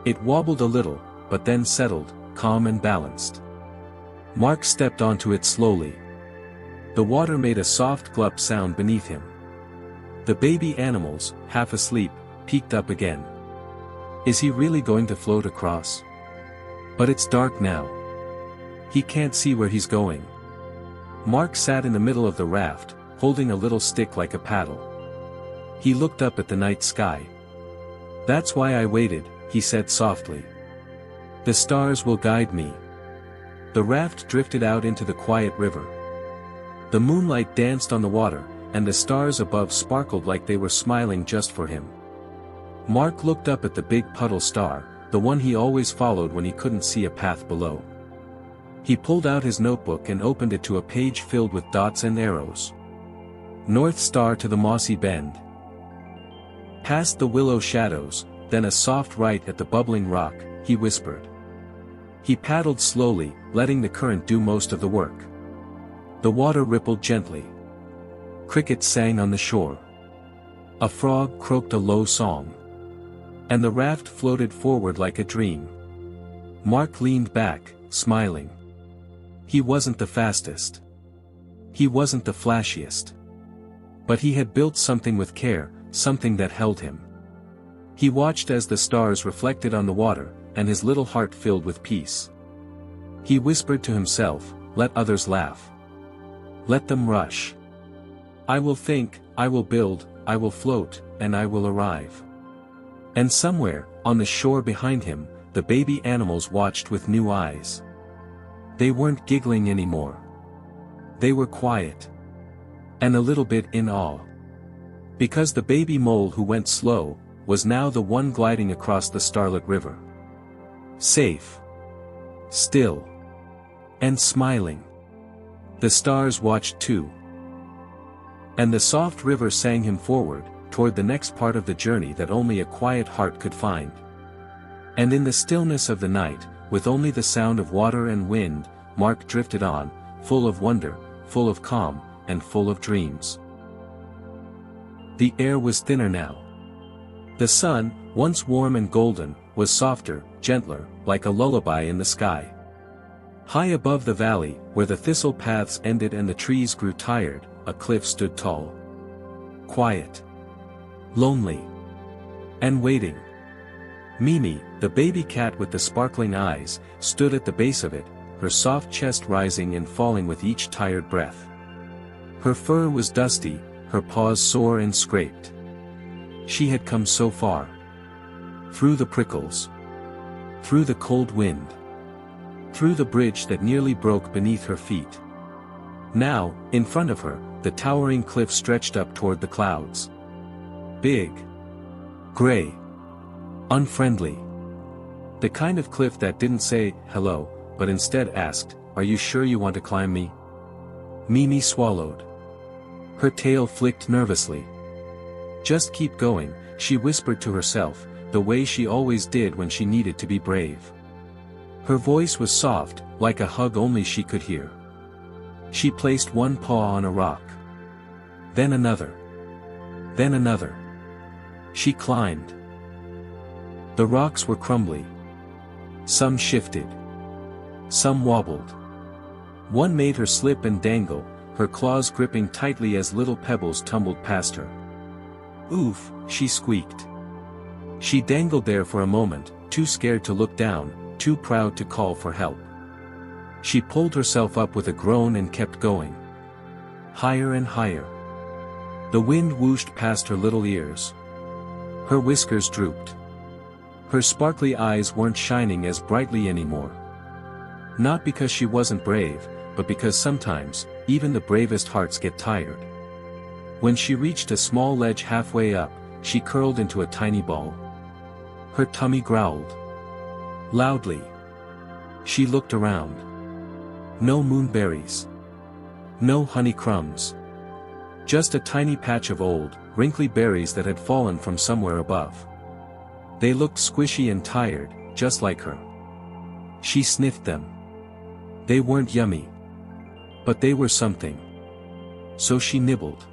It wobbled a little, but then settled, calm and balanced. Mark stepped onto it slowly. The water made a soft glop sound beneath him. The baby animals, half asleep, peeked up again. Is he really going to float across? But it's dark now. He can't see where he's going. Mark sat in the middle of the raft, holding a little stick like a paddle. He looked up at the night sky. That's why I waited, he said softly. The stars will guide me. The raft drifted out into the quiet river. The moonlight danced on the water, and the stars above sparkled like they were smiling just for him. Mark looked up at the big puddle star, the one he always followed when he couldn't see a path below. He pulled out his notebook and opened it to a page filled with dots and arrows. North Star to the mossy bend. Past the willow shadows, then a soft right at the bubbling rock, he whispered. He paddled slowly, letting the current do most of the work. The water rippled gently. Crickets sang on the shore. A frog croaked a low song. And the raft floated forward like a dream. Mark leaned back, smiling. He wasn't the fastest. He wasn't the flashiest. But he had built something with care, something that held him. He watched as the stars reflected on the water, and his little heart filled with peace. He whispered to himself, let others laugh. Let them rush. I will think, I will build, I will float, and I will arrive. And somewhere, on the shore behind him, the baby animals watched with new eyes. They weren't giggling anymore. They were quiet. And a little bit in awe. Because the baby mole who went slow, was now the one gliding across the starlit river. Safe. Still. And smiling. The stars watched too. And the soft river sang him forward, toward the next part of the journey that only a quiet heart could find. And in the stillness of the night, with only the sound of water and wind, Mark drifted on, full of wonder, full of calm, and full of dreams. The air was thinner now. The sun, once warm and golden, was softer, gentler, like a lullaby in the sky. High above the valley, where the thistle paths ended and the trees grew tired, a cliff stood tall. Quiet. Lonely. And waiting. Mimi, the baby cat with the sparkling eyes, stood at the base of it, her soft chest rising and falling with each tired breath. Her fur was dusty, her paws sore and scraped. She had come so far. Through the prickles. Through the cold wind. Through the bridge that nearly broke beneath her feet. Now, in front of her, the towering cliff stretched up toward the clouds. Big. Gray. Unfriendly. The kind of cliff that didn't say, hello, but instead asked, are you sure you want to climb me? Mimi swallowed. Her tail flicked nervously. Just keep going, she whispered to herself, the way she always did when she needed to be brave. Her voice was soft, like a hug only she could hear. She placed one paw on a rock. Then another. Then another. She climbed. The rocks were crumbly. Some shifted. Some wobbled. One made her slip and dangle, her claws gripping tightly as little pebbles tumbled past her. Oof, she squeaked. She dangled there for a moment, too scared to look down, too proud to call for help. She pulled herself up with a groan and kept going. Higher and higher. The wind whooshed past her little ears. Her whiskers drooped. Her sparkly eyes weren't shining as brightly anymore. Not because she wasn't brave, but because sometimes, even the bravest hearts get tired. When she reached a small ledge halfway up, she curled into a tiny ball. Her tummy growled loudly. She looked around. No moonberries. No honey crumbs. Just a tiny patch of old, wrinkly berries that had fallen from somewhere above. They looked squishy and tired, just like her. She sniffed them. They weren't yummy. But they were something. So she nibbled.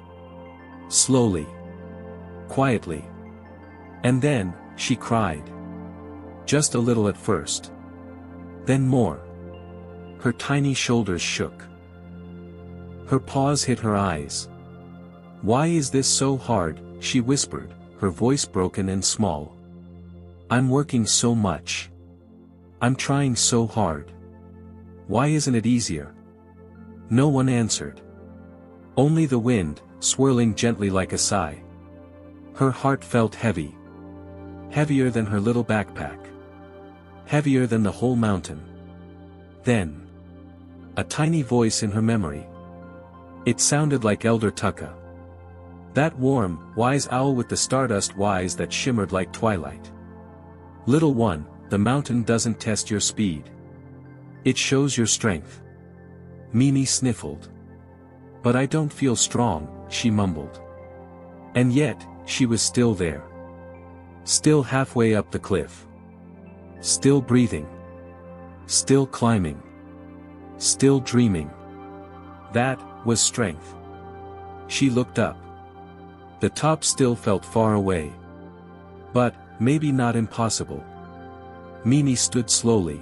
Slowly. Quietly. And then, she cried. Just a little at first. Then more. Her tiny shoulders shook. Her paws hit her eyes. "Why is this so hard?" she whispered, her voice broken and small. "I'm working so much. I'm trying so hard. Why isn't it easier?" No one answered. Only the wind, swirling gently like a sigh. Her heart felt heavy. Heavier than her little backpack. Heavier than the whole mountain. Then, a tiny voice in her memory. It sounded like Elder Tucka. That warm, wise owl with the stardust eyes that shimmered like twilight. "Little one, the mountain doesn't test your speed. It shows your strength." Mimi sniffled. "But I don't feel strong," she mumbled. And yet, she was still there. Still halfway up the cliff. Still breathing. Still climbing. Still dreaming. That was strength. She looked up. The top still felt far away. But, maybe not impossible. Mimi stood slowly.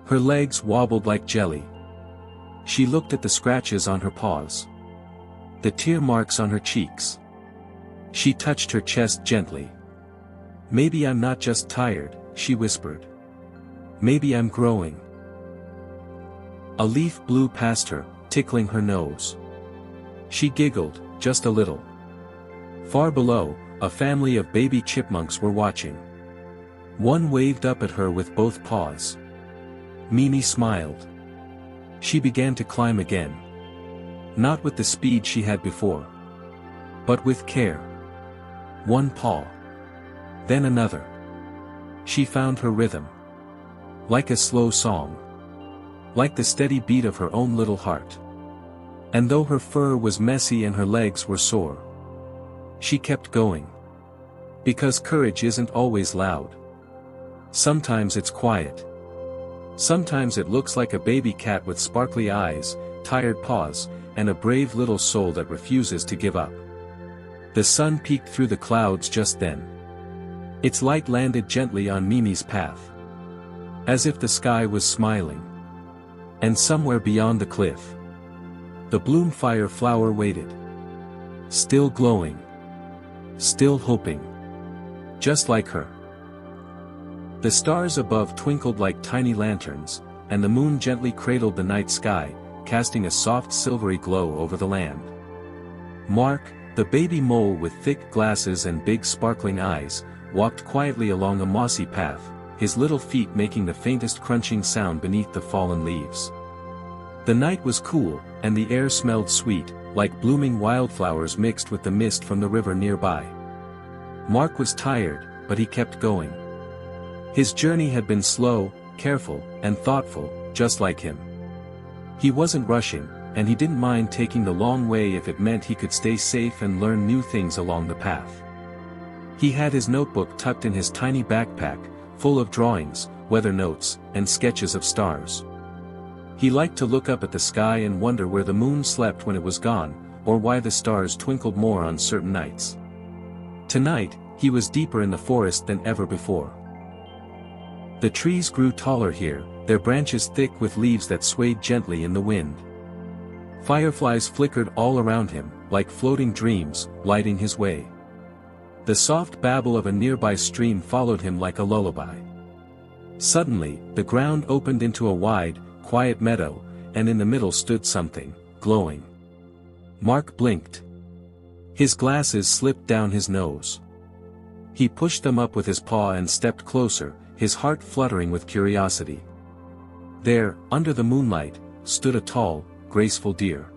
Her legs wobbled like jelly. She looked at the scratches on her paws. The tear marks on her cheeks. She touched her chest gently. "Maybe I'm not just tired," she whispered. "Maybe I'm growing." A leaf blew past her, tickling her nose. She giggled, just a little. Far below, a family of baby chipmunks were watching. One waved up at her with both paws. Mimi smiled. She began to climb again. Not with the speed she had before. But with care. One paw. Then another. She found her rhythm. Like a slow song. Like the steady beat of her own little heart. And though her fur was messy and her legs were sore, she kept going. Because courage isn't always loud. Sometimes it's quiet. Sometimes it looks like a baby cat with sparkly eyes, tired paws, and a brave little soul that refuses to give up. The sun peeked through the clouds just then. Its light landed gently on Mimi's path. As if the sky was smiling. And somewhere beyond the cliff, the Bloomfire flower waited. Still glowing. Still hoping. Just like her. The stars above twinkled like tiny lanterns, and the moon gently cradled the night sky, casting a soft silvery glow over the land. Mark, the baby mole with thick glasses and big sparkling eyes, walked quietly along a mossy path, his little feet making the faintest crunching sound beneath the fallen leaves. The night was cool, and the air smelled sweet, like blooming wildflowers mixed with the mist from the river nearby. Mark was tired, but he kept going. His journey had been slow, careful, and thoughtful, just like him. He wasn't rushing, and he didn't mind taking the long way if it meant he could stay safe and learn new things along the path. He had his notebook tucked in his tiny backpack, full of drawings, weather notes, and sketches of stars. He liked to look up at the sky and wonder where the moon slept when it was gone, or why the stars twinkled more on certain nights. Tonight, he was deeper in the forest than ever before. The trees grew taller here, their branches thick with leaves that swayed gently in the wind. Fireflies flickered all around him, like floating dreams, lighting his way. The soft babble of a nearby stream followed him like a lullaby. Suddenly, the ground opened into a wide, quiet meadow, and in the middle stood something, glowing. Mark blinked. His glasses slipped down his nose. He pushed them up with his paw and stepped closer, his heart fluttering with curiosity. There, under the moonlight, stood a tall, graceful deer.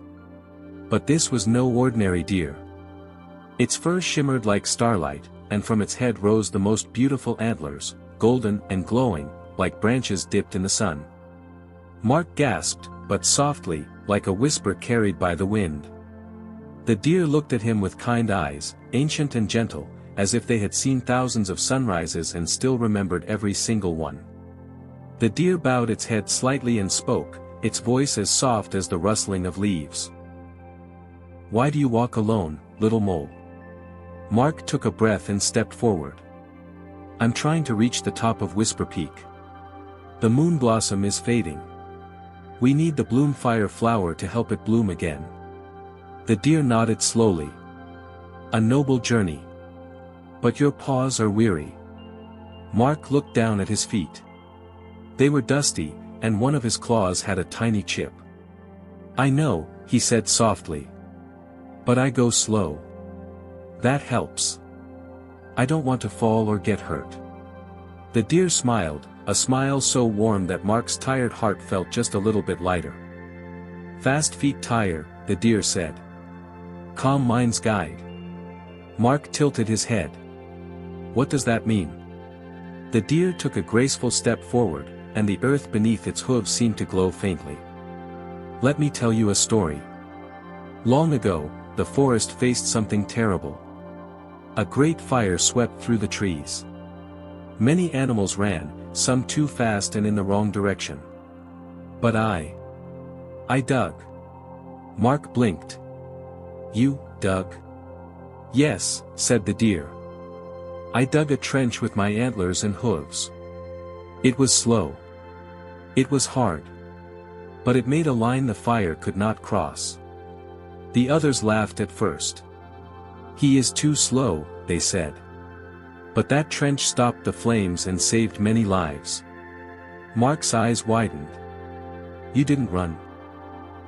But this was no ordinary deer. Its fur shimmered like starlight, and from its head rose the most beautiful antlers, golden and glowing, like branches dipped in the sun. Mark gasped, but softly, like a whisper carried by the wind. The deer looked at him with kind eyes, ancient and gentle, as if they had seen thousands of sunrises and still remembered every single one. The deer bowed its head slightly and spoke, its voice as soft as the rustling of leaves. "Why do you walk alone, little mole?" Mark took a breath and stepped forward. "I'm trying to reach the top of Whisperpeak. The moon blossom is fading. We need the Bloomfire flower to help it bloom again." The deer nodded slowly. "A noble journey. But your paws are weary." Mark looked down at his feet. They were dusty, and one of his claws had a tiny chip. "I know," he said softly. "But I go slow. That helps. I don't want to fall or get hurt." The deer smiled, a smile so warm that Mark's tired heart felt just a little bit lighter. "Fast feet tire," the deer said. "Calm minds guide." Mark tilted his head. "What does that mean?" The deer took a graceful step forward, and the earth beneath its hooves seemed to glow faintly. "Let me tell you a story. Long ago, the forest faced something terrible. A great fire swept through the trees. Many animals ran, some too fast and in the wrong direction. But I dug." Mark blinked. "You dug?" "Yes," said the deer. "I dug a trench with my antlers and hooves. It was slow. It was hard. But it made a line the fire could not cross." The others laughed at first. "He is too slow," they said. But that trench stopped the flames and saved many lives. Mark's eyes widened. "You didn't run?"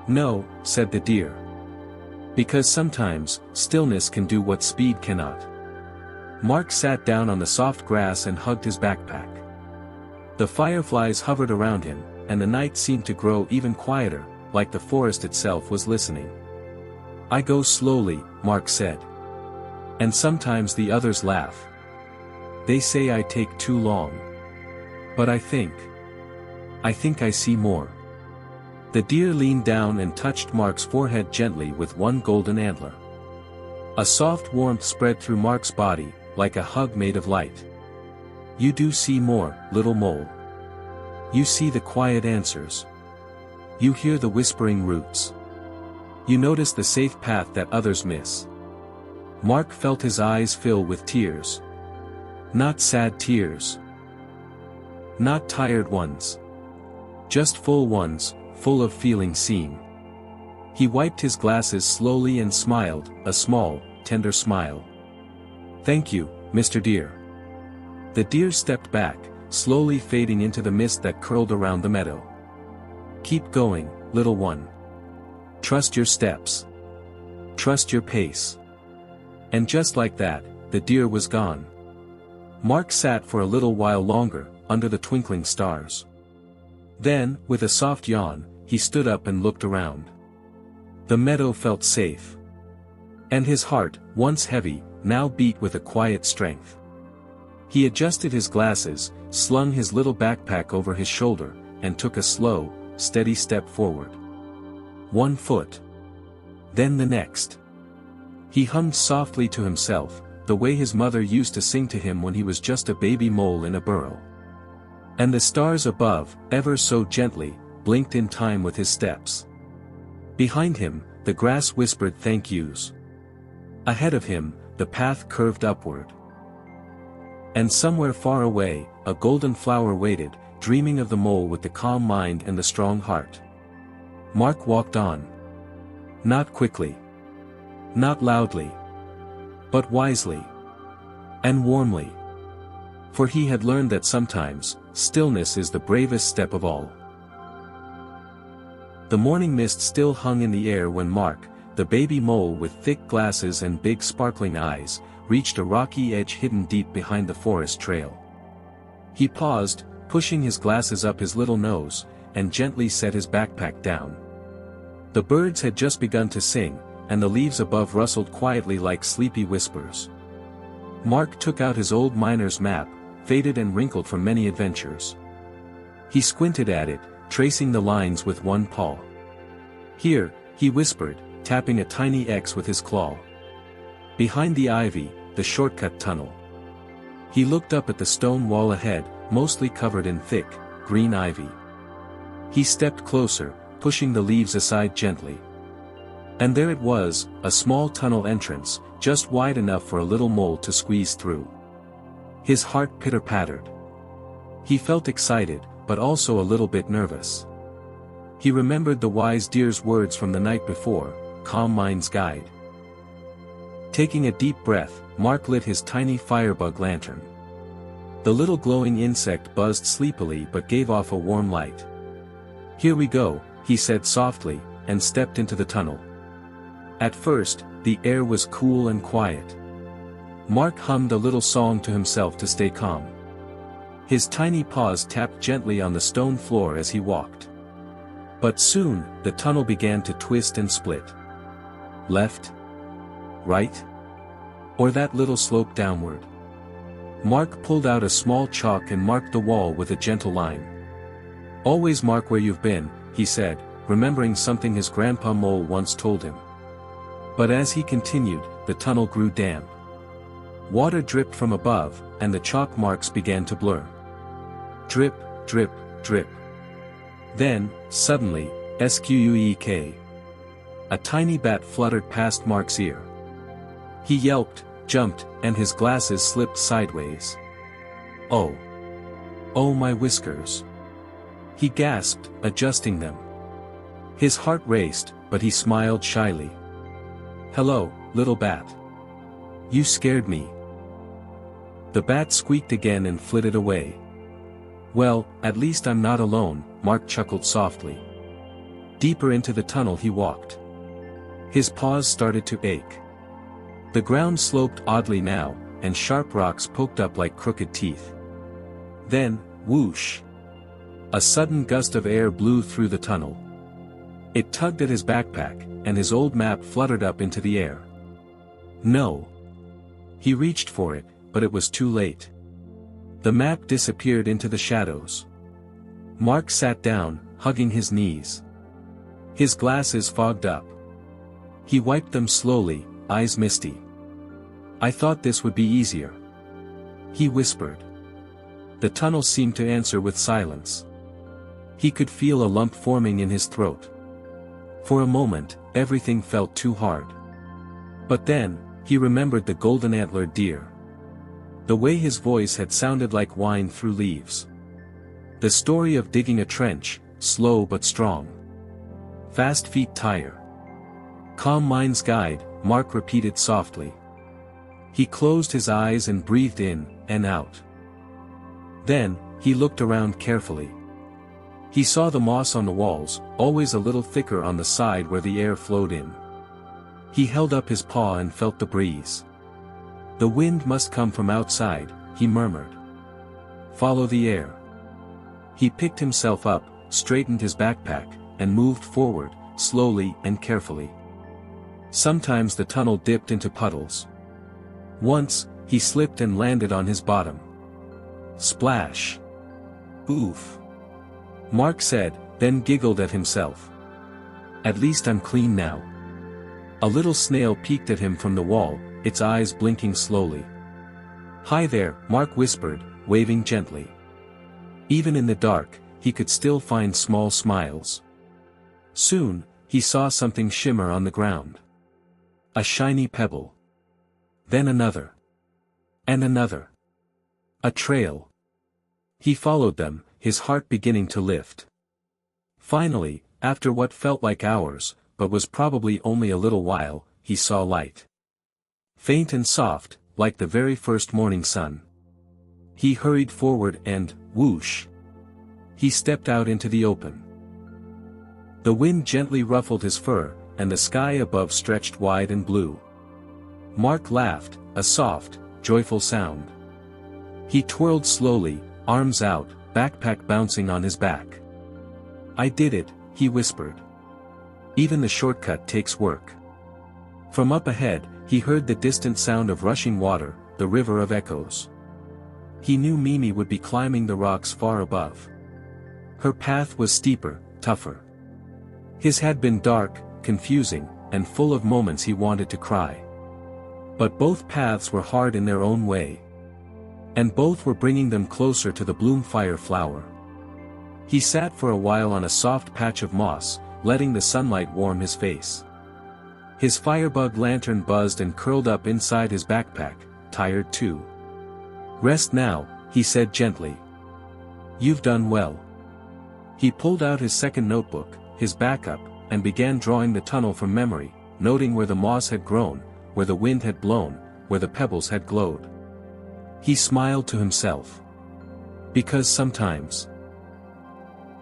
"No," said the deer. "Because sometimes, stillness can do what speed cannot." Mark sat down on the soft grass and hugged his backpack. The fireflies hovered around him, and the night seemed to grow even quieter, like the forest itself was listening. "I go slowly," Mark said. "And sometimes the others laugh. They say I take too long. But I think I see more." The deer leaned down and touched Mark's forehead gently with one golden antler. A soft warmth spread through Mark's body, like a hug made of light. "You do see more, little mole. You see the quiet answers. You hear the whispering roots. You notice the safe path that others miss." Mark felt his eyes fill with tears. Not sad tears. Not tired ones. Just full ones, full of feeling seen. He wiped his glasses slowly and smiled, a small, tender smile. "Thank you, Mr. Deer." The deer stepped back, slowly fading into the mist that curled around the meadow. "Keep going, little one. Trust your steps. Trust your pace." And just like that, the deer was gone. Mark sat for a little while longer, under the twinkling stars. Then, with a soft yawn, he stood up and looked around. The meadow felt safe. And his heart, once heavy, now beat with a quiet strength. He adjusted his glasses, slung his little backpack over his shoulder, and took a slow, steady step forward. 1 foot. Then the next. He hummed softly to himself, the way his mother used to sing to him when he was just a baby mole in a burrow. And the stars above, ever so gently, blinked in time with his steps. Behind him, the grass whispered thank yous. Ahead of him, the path curved upward. And somewhere far away, a golden flower waited, dreaming of the mole with the calm mind and the strong heart. Mark walked on. Not quickly. Not loudly. But wisely. And warmly. For he had learned that sometimes, stillness is the bravest step of all. The morning mist still hung in the air when Mark, the baby mole with thick glasses and big sparkling eyes, reached a rocky edge hidden deep behind the forest trail. He paused, pushing his glasses up his little nose, and gently set his backpack down. The birds had just begun to sing, and the leaves above rustled quietly like sleepy whispers. Mark took out his old miner's map, faded and wrinkled from many adventures. He squinted at it, tracing the lines with one paw. "Here," he whispered, tapping a tiny X with his claw. Behind the ivy, the shortcut tunnel. He looked up at the stone wall ahead, mostly covered in thick, green ivy. He stepped closer, pushing the leaves aside gently. And there it was, a small tunnel entrance, just wide enough for a little mole to squeeze through. His heart pitter-pattered. He felt excited, but also a little bit nervous. He remembered the wise deer's words from the night before, "Calm mind's guide." Taking a deep breath, Mark lit his tiny firebug lantern. The little glowing insect buzzed sleepily but gave off a warm light. "Here we go," he said softly, and stepped into the tunnel. At first, the air was cool and quiet. Mark hummed a little song to himself to stay calm. His tiny paws tapped gently on the stone floor as he walked. But soon, the tunnel began to twist and split. Left? Right? Or that little slope downward? Mark pulled out a small chalk and marked the wall with a gentle line. "Always mark where you've been," he said, remembering something his grandpa mole once told him. But as he continued, the tunnel grew damp. Water dripped from above, and the chalk marks began to blur. Drip, drip, drip. Then, suddenly, squeak. A tiny bat fluttered past Mark's ear. He yelped, jumped, and his glasses slipped sideways. "Oh! Oh my whiskers!" He gasped, adjusting them. His heart raced, but he smiled shyly. "Hello, little bat. You scared me." The bat squeaked again and flitted away. "Well, at least I'm not alone," Mark chuckled softly. Deeper into the tunnel he walked. His paws started to ache. The ground sloped oddly now, and sharp rocks poked up like crooked teeth. Then, whoosh! A sudden gust of air blew through the tunnel. It tugged at his backpack, and his old map fluttered up into the air. No! He reached for it, but it was too late. The map disappeared into the shadows. Mark sat down, hugging his knees. His glasses fogged up. He wiped them slowly, eyes misty. "I thought this would be easier," he whispered. The tunnel seemed to answer with silence. He could feel a lump forming in his throat. For a moment, everything felt too hard. But then, he remembered the golden antlered deer. The way his voice had sounded like wine through leaves. The story of digging a trench, slow but strong. Fast feet tire. Calm mind's guide, Mark repeated softly. He closed his eyes and breathed in, and out. Then, he looked around carefully. He saw the moss on the walls, always a little thicker on the side where the air flowed in. He held up his paw and felt the breeze. "The wind must come from outside," he murmured. "Follow the air." He picked himself up, straightened his backpack, and moved forward, slowly and carefully. Sometimes the tunnel dipped into puddles. Once, he slipped and landed on his bottom. Splash! Oof! Mark said, then giggled at himself. "At least I'm clean now." A little snail peeked at him from the wall, its eyes blinking slowly. "Hi there," Mark whispered, waving gently. Even in the dark, he could still find small smiles. Soon, he saw something shimmer on the ground. A shiny pebble. Then another. And another. A trail. He followed them, his heart beginning to lift. Finally, after what felt like hours, but was probably only a little while, he saw light. Faint and soft, like the very first morning sun. He hurried forward and, whoosh! He stepped out into the open. The wind gently ruffled his fur, and the sky above stretched wide and blue. Mark laughed, a soft, joyful sound. He twirled slowly, arms out, backpack bouncing on his back. "I did it," he whispered. "Even the shortcut takes work." From up ahead, he heard the distant sound of rushing water, the river of echoes. He knew Mimi would be climbing the rocks far above. Her path was steeper, tougher. His had been dark, confusing, and full of moments he wanted to cry. But both paths were hard in their own way. And both were bringing them closer to the Bloomfire flower. He sat for a while on a soft patch of moss, letting the sunlight warm his face. His firebug lantern buzzed and curled up inside his backpack, tired too. "Rest now," he said gently. "You've done well." He pulled out his second notebook, his backup, and began drawing the tunnel from memory, noting where the moss had grown, where the wind had blown, where the pebbles had glowed. He smiled to himself. Because sometimes,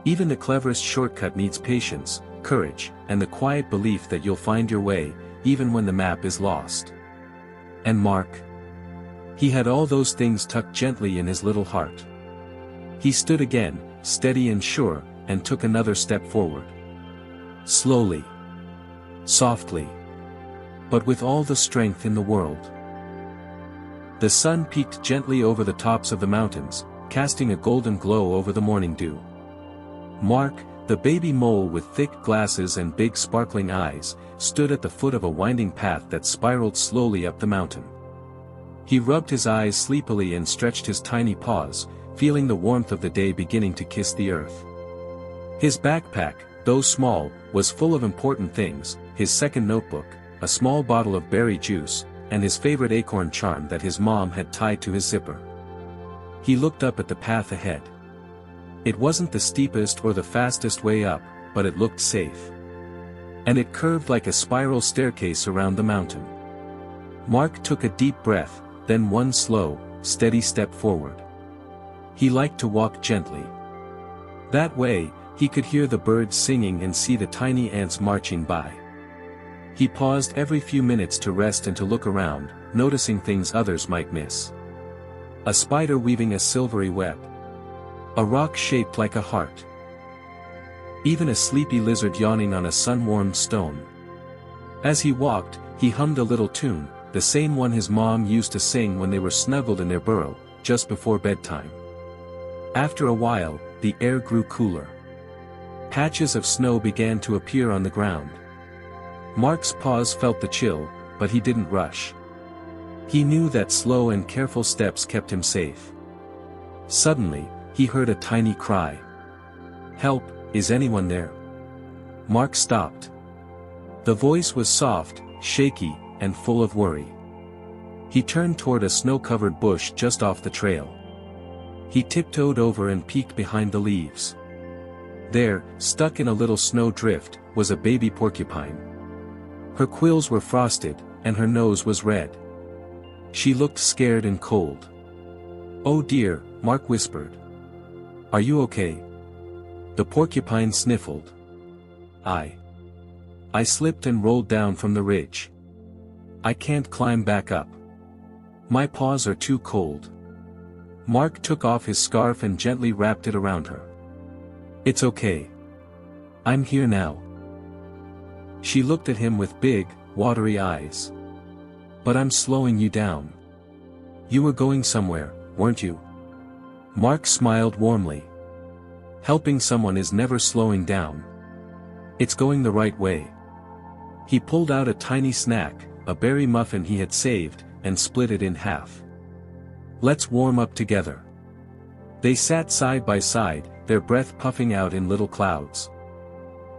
even the cleverest shortcut needs patience, courage, and the quiet belief that you'll find your way, even when the map is lost. And Mark? He had all those things tucked gently in his little heart. He stood again, steady and sure, and took another step forward. Slowly. Softly. But with all the strength in the world. The sun peeked gently over the tops of the mountains, casting a golden glow over the morning dew. Mark, the baby mole with thick glasses and big sparkling eyes, stood at the foot of a winding path that spiraled slowly up the mountain. He rubbed his eyes sleepily and stretched his tiny paws, feeling the warmth of the day beginning to kiss the earth. His backpack, though small, was full of important things: his second notebook, a small bottle of berry juice, and his favorite acorn charm that his mom had tied to his zipper. He looked up at the path ahead. It wasn't the steepest or the fastest way up, but it looked safe. And it curved like a spiral staircase around the mountain. Mark took a deep breath, then one slow, steady step forward. He liked to walk gently. That way, he could hear the birds singing and see the tiny ants marching by. He paused every few minutes to rest and to look around, noticing things others might miss. A spider weaving a silvery web. A rock shaped like a heart. Even a sleepy lizard yawning on a sun-warmed stone. As he walked, he hummed a little tune, the same one his mom used to sing when they were snuggled in their burrow, just before bedtime. After a while, the air grew cooler. Patches of snow began to appear on the ground. Mark's paws felt the chill, but he didn't rush. He knew that slow and careful steps kept him safe. Suddenly, he heard a tiny cry. "Help, is anyone there?" Mark stopped. The voice was soft, shaky, and full of worry. He turned toward a snow-covered bush just off the trail. He tiptoed over and peeked behind the leaves. There, stuck in a little snow drift, was a baby porcupine. Her quills were frosted, and her nose was red. She looked scared and cold. "Oh dear," Mark whispered. "Are you okay?" The porcupine sniffled. I slipped and rolled down from the ridge. I can't climb back up. My paws are too cold." Mark took off his scarf and gently wrapped it around her. "It's okay. I'm here now." She looked at him with big, watery eyes. "But I'm slowing you down. You were going somewhere, weren't you?" Mark smiled warmly. Helping someone is never slowing down. It's going the right way. He pulled out a tiny snack, a berry muffin he had saved, and split it in half. "Let's warm up together." They sat side by side, their breath puffing out in little clouds.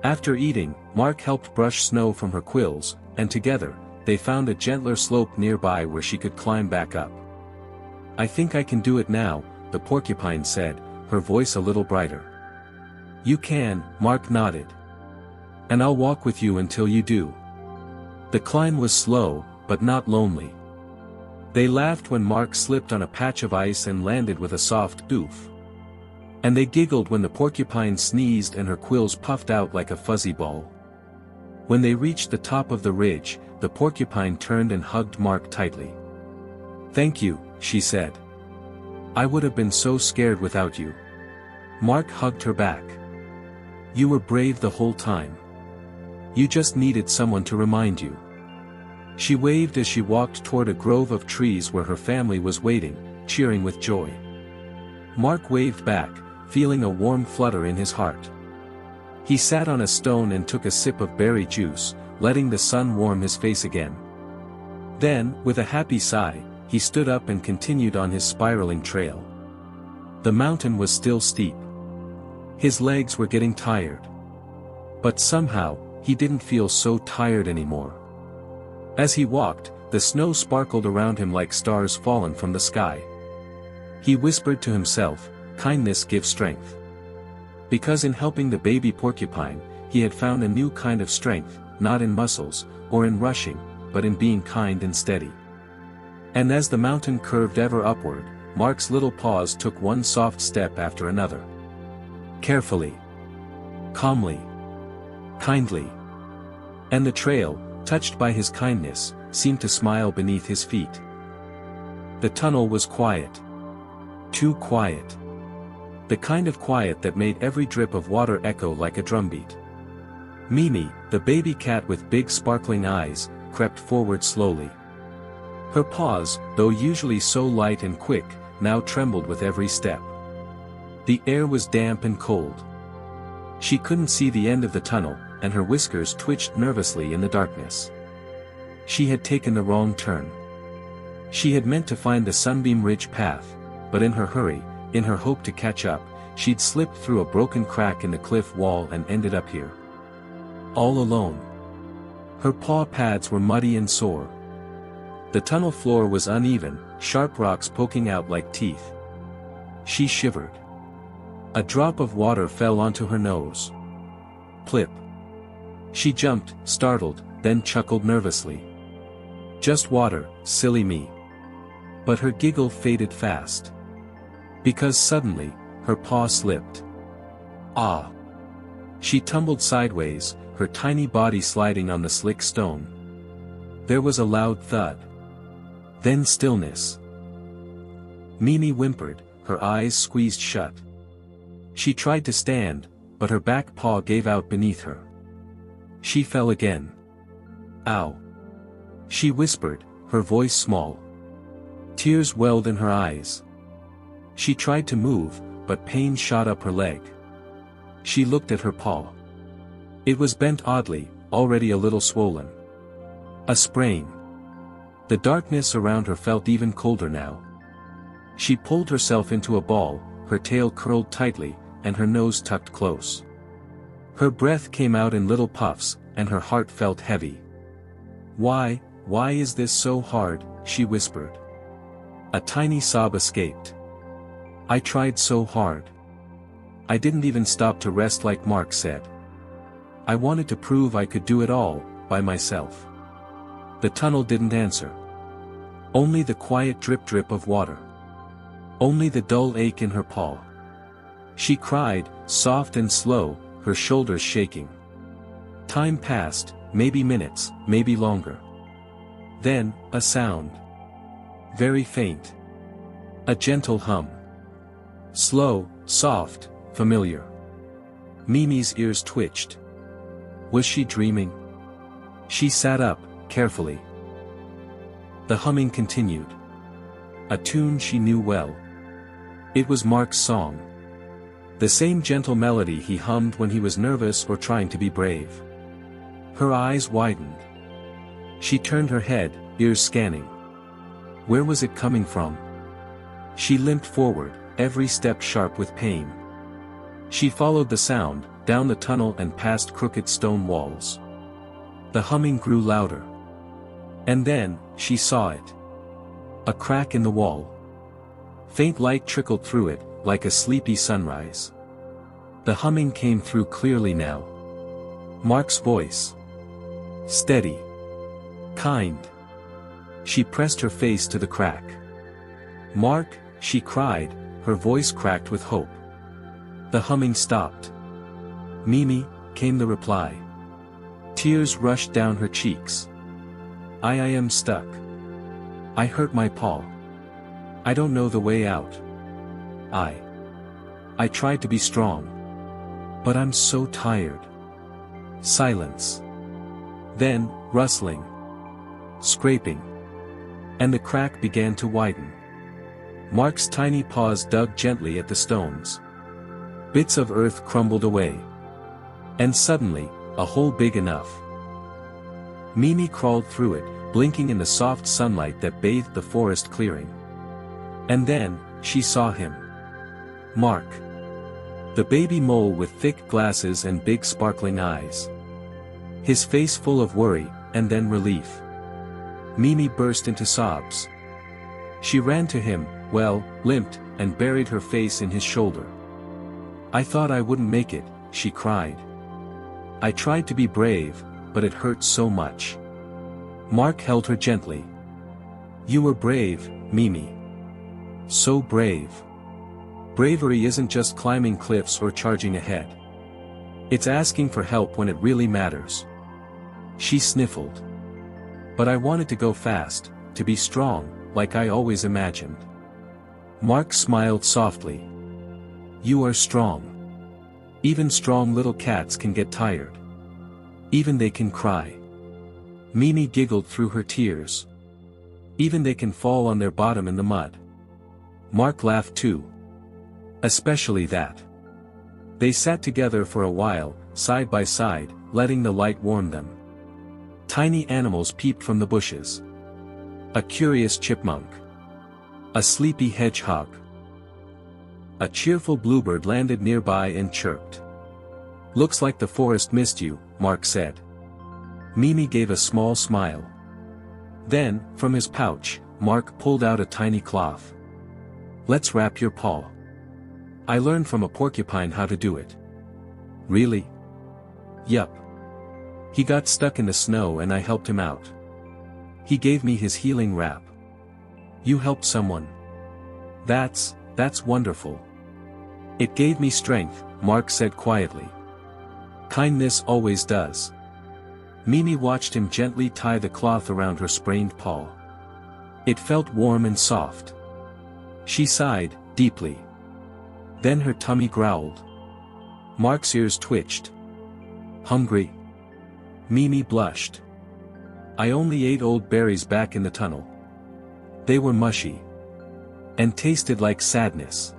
After eating, Mark helped brush snow from her quills, and together, they found a gentler slope nearby where she could climb back up. "I think I can do it now," the porcupine said, her voice a little brighter. "You can," Mark nodded. "And I'll walk with you until you do." The climb was slow, but not lonely. They laughed when Mark slipped on a patch of ice and landed with a soft "oof." And they giggled when the porcupine sneezed and her quills puffed out like a fuzzy ball. When they reached the top of the ridge, the porcupine turned and hugged Mark tightly. "Thank you," she said. "I would have been so scared without you." Mark hugged her back. "You were brave the whole time. You just needed someone to remind you." She waved as she walked toward a grove of trees where her family was waiting, cheering with joy. Mark waved back, feeling a warm flutter in his heart. He sat on a stone and took a sip of berry juice, letting the sun warm his face again. Then, with a happy sigh, he stood up and continued on his spiraling trail. The mountain was still steep. His legs were getting tired. But somehow, he didn't feel so tired anymore. As he walked, the snow sparkled around him like stars fallen from the sky. He whispered to himself, "Kindness gives strength." Because in helping the baby porcupine, he had found a new kind of strength, not in muscles, or in rushing, but in being kind and steady. And as the mountain curved ever upward, Mark's little paws took one soft step after another. Carefully. Calmly. Kindly. And the trail, touched by his kindness, seemed to smile beneath his feet. The tunnel was quiet. Too quiet. The kind of quiet that made every drip of water echo like a drumbeat. Mimi, the baby cat with big sparkling eyes, crept forward slowly. Her paws, though usually so light and quick, now trembled with every step. The air was damp and cold. She couldn't see the end of the tunnel, and her whiskers twitched nervously in the darkness. She had taken the wrong turn. She had meant to find the Sunbeam Ridge path, but in her hurry, in her hope to catch up, she'd slipped through a broken crack in the cliff wall and ended up here. All alone. Her paw pads were muddy and sore. The tunnel floor was uneven, sharp rocks poking out like teeth. She shivered. A drop of water fell onto her nose. Plip. She jumped, startled, then chuckled nervously. Just water, silly me. But her giggle faded fast. Because suddenly, her paw slipped. Ah! She tumbled sideways, her tiny body sliding on the slick stone. There was a loud thud. Then stillness. Mimi whimpered, her eyes squeezed shut. She tried to stand, but her back paw gave out beneath her. She fell again. Ow! She whispered, her voice small. Tears welled in her eyes. She tried to move, but pain shot up her leg. She looked at her paw. It was bent oddly, already a little swollen. A sprain. The darkness around her felt even colder now. She pulled herself into a ball, her tail curled tightly, and her nose tucked close. Her breath came out in little puffs, and her heart felt heavy. Why is this so hard?" she whispered. A tiny sob escaped. "I tried so hard. I didn't even stop to rest like Mark said. I wanted to prove I could do it all, by myself." The tunnel didn't answer. Only the quiet drip of water. Only the dull ache in her paw. She cried, soft and slow, her shoulders shaking. Time passed, maybe minutes, maybe longer. Then, a sound. Very faint. A gentle hum. Slow, soft, familiar. Mimi's ears twitched. Was she dreaming? She sat up, carefully. The humming continued. A tune she knew well. It was Mark's song. The same gentle melody he hummed when he was nervous or trying to be brave. Her eyes widened. She turned her head, ears scanning. Where was it coming from? She limped forward, every step sharp with pain. She followed the sound, down the tunnel and past crooked stone walls. The humming grew louder. And then, she saw it. A crack in the wall. Faint light trickled through it, like a sleepy sunrise. The humming came through clearly now. Mark's voice. Steady. Kind. She pressed her face to the crack. "Mark," she cried, her voice cracked with hope. The humming stopped. "Mimi," came the reply. Tears rushed down her cheeks. I am stuck. I hurt my paw. I don't know the way out. I tried to be strong. But I'm so tired. Silence. Then, rustling. Scraping. And the crack began to widen. Mark's tiny paws dug gently at the stones. Bits of earth crumbled away. And suddenly, a hole big enough. Mimi crawled through it, blinking in the soft sunlight that bathed the forest clearing. And then, she saw him. Mark. The baby mole with thick glasses and big sparkling eyes. His face full of worry, and then relief. Mimi burst into sobs. She ran to him, limped, and buried her face in his shoulder. I thought I wouldn't make it, she cried. I tried to be brave, but it hurt so much. Mark held her gently. You were brave, Mimi. So brave. Bravery isn't just climbing cliffs or charging ahead. It's asking for help when it really matters. She sniffled. But I wanted to go fast, to be strong, like I always imagined. Mark smiled softly. You are strong. Even strong little cats can get tired. Even they can cry. Mimi giggled through her tears. Even they can fall on their bottom in the mud. Mark laughed too. Especially that. They sat together for a while, side by side, letting the light warm them. Tiny animals peeped from the bushes. A curious chipmunk. A sleepy hedgehog. A cheerful bluebird landed nearby and chirped. Looks like the forest missed you, Mark said. Mimi gave a small smile. Then, from his pouch, Mark pulled out a tiny cloth. Let's wrap your paw. I learned from a porcupine how to do it. Really? Yup. He got stuck in the snow and I helped him out. He gave me his healing wrap. You helped someone. That's wonderful. It gave me strength, Mark said quietly. Kindness always does. Mimi watched him gently tie the cloth around her sprained paw. It felt warm and soft. She sighed, deeply. Then her tummy growled. Mark's ears twitched. Hungry? Mimi blushed. I only ate old berries back in the tunnel. They were mushy. And tasted like sadness.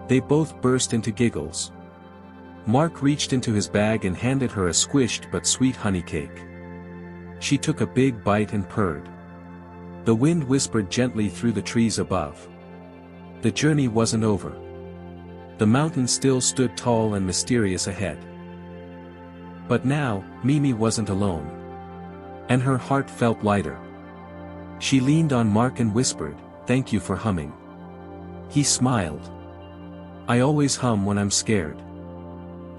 They both burst into giggles. Mark reached into his bag and handed her a squished but sweet honey cake. She took a big bite and purred. The wind whispered gently through the trees above. The journey wasn't over. The mountain still stood tall and mysterious ahead. But now, Mimi wasn't alone. And her heart felt lighter. She leaned on Mark and whispered, "Thank you for humming." He smiled. I always hum when I'm scared.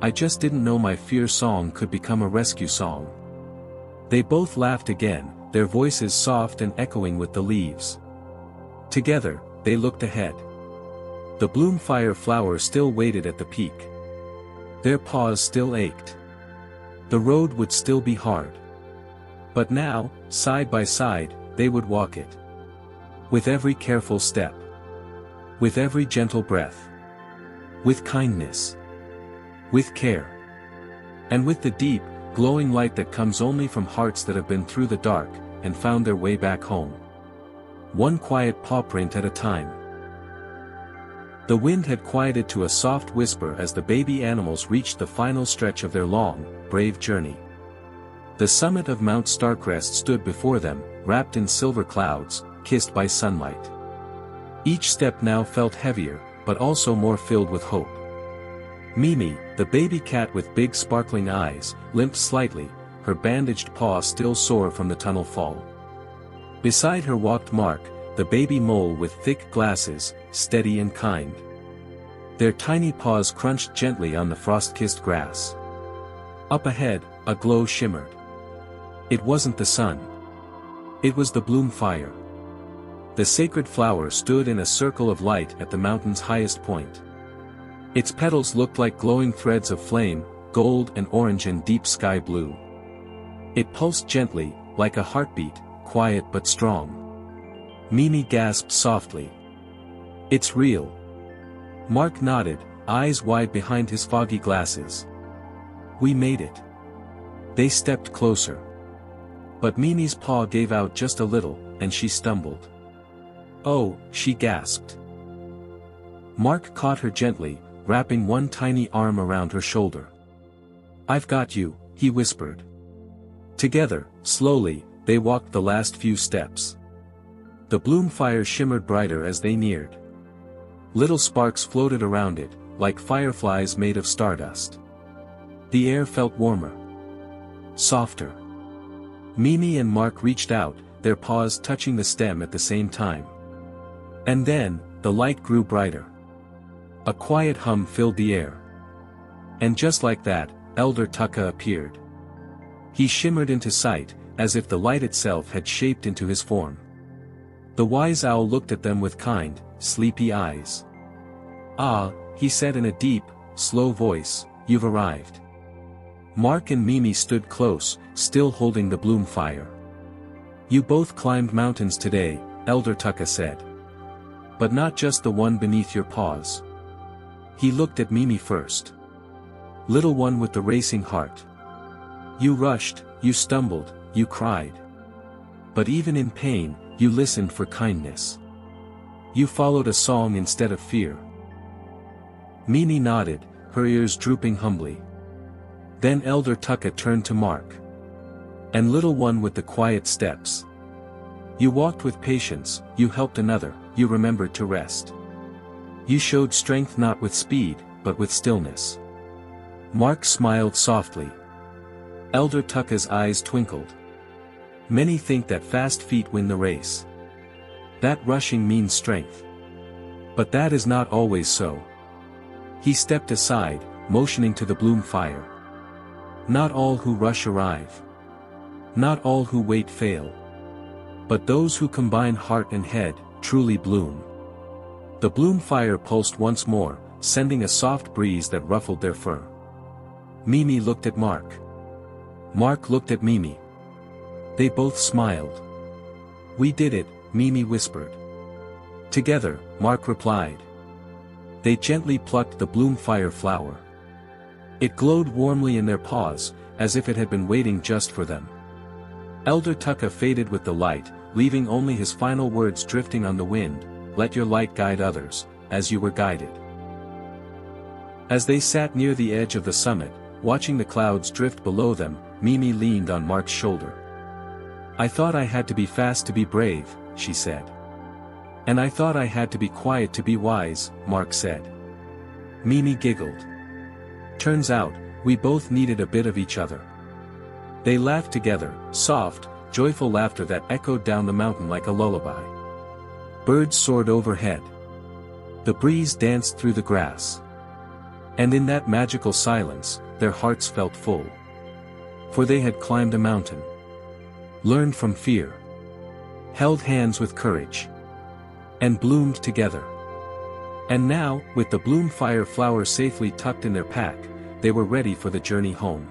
I just didn't know my fear song could become a rescue song. They both laughed again, their voices soft and echoing with the leaves. Together, they looked ahead. The Bloomfire flower still waited at the peak. Their paws still ached. The road would still be hard. But now, side by side, they would walk it. With every careful step. With every gentle breath. With kindness. With care. And with the deep, glowing light that comes only from hearts that have been through the dark, and found their way back home. One quiet paw print at a time. The wind had quieted to a soft whisper as the baby animals reached the final stretch of their long, brave journey. The summit of Mount Starcrest stood before them, wrapped in silver clouds, kissed by sunlight. Each step now felt heavier, but also more filled with hope. Mimi, the baby cat with big sparkling eyes, limped slightly, her bandaged paw still sore from the tunnel fall. Beside her walked Mark, the baby mole with thick glasses, steady and kind. Their tiny paws crunched gently on the frost-kissed grass. Up ahead, a glow shimmered. It wasn't the sun. It was the Bloomfire. The sacred flower stood in a circle of light at the mountain's highest point. Its petals looked like glowing threads of flame, gold and orange and deep sky blue. It pulsed gently, like a heartbeat, quiet but strong. Mimi gasped softly. "It's real." Mark nodded, eyes wide behind his foggy glasses. "We made it." They stepped closer. But Mimi's paw gave out just a little, and she stumbled. "Oh," she gasped. Mark caught her gently, wrapping one tiny arm around her shoulder. "I've got you," he whispered. Together, slowly, they walked the last few steps. The Bloomfire shimmered brighter as they neared. Little sparks floated around it, like fireflies made of stardust. The air felt warmer. Softer. Mimi and Mark reached out, their paws touching the stem at the same time. And then, the light grew brighter. A quiet hum filled the air. And just like that, Elder Tucka appeared. He shimmered into sight, as if the light itself had shaped into his form. The wise owl looked at them with kind, sleepy eyes. "Ah," he said in a deep, slow voice, "you've arrived." Mark and Mimi stood close, still holding the Bloomfire. "You both climbed mountains today," Elder Tucka said. "But not just the one beneath your paws." He looked at Mimi first. "Little one with the racing heart. You rushed, you stumbled, you cried. But even in pain, you listened for kindness. You followed a song instead of fear." Mimi nodded, her ears drooping humbly. Then Elder Tucka turned to Mark. "And little one with the quiet steps. You walked with patience, you helped another, you remembered to rest. You showed strength not with speed, but with stillness." Mark smiled softly. Elder Tucka's eyes twinkled. "Many think that fast feet win the race. That rushing means strength. But that is not always so." He stepped aside, motioning to the Bloomfire. "Not all who rush arrive. Not all who wait fail. But those who combine heart and head, truly bloom." The Bloomfire pulsed once more, sending a soft breeze that ruffled their fur. Mimi looked at Mark. Mark looked at Mimi. They both smiled. "We did it," Mimi whispered. "Together," Mark replied. They gently plucked the Bloomfire flower. It glowed warmly in their paws, as if it had been waiting just for them. Elder Tucka faded with the light, leaving only his final words drifting on the wind, "Let your light guide others, as you were guided." As they sat near the edge of the summit, watching the clouds drift below them, Mimi leaned on Mark's shoulder. "I thought I had to be fast to be brave," she said. "And I thought I had to be quiet to be wise," Mark said. Mimi giggled. "Turns out, we both needed a bit of each other." They laughed together, soft, joyful laughter that echoed down the mountain like a lullaby. Birds soared overhead. The breeze danced through the grass. And in that magical silence, their hearts felt full. For they had climbed a mountain. Learned from fear. Held hands with courage. And bloomed together. And now, with the Bloomfire flower safely tucked in their pack, they were ready for the journey home.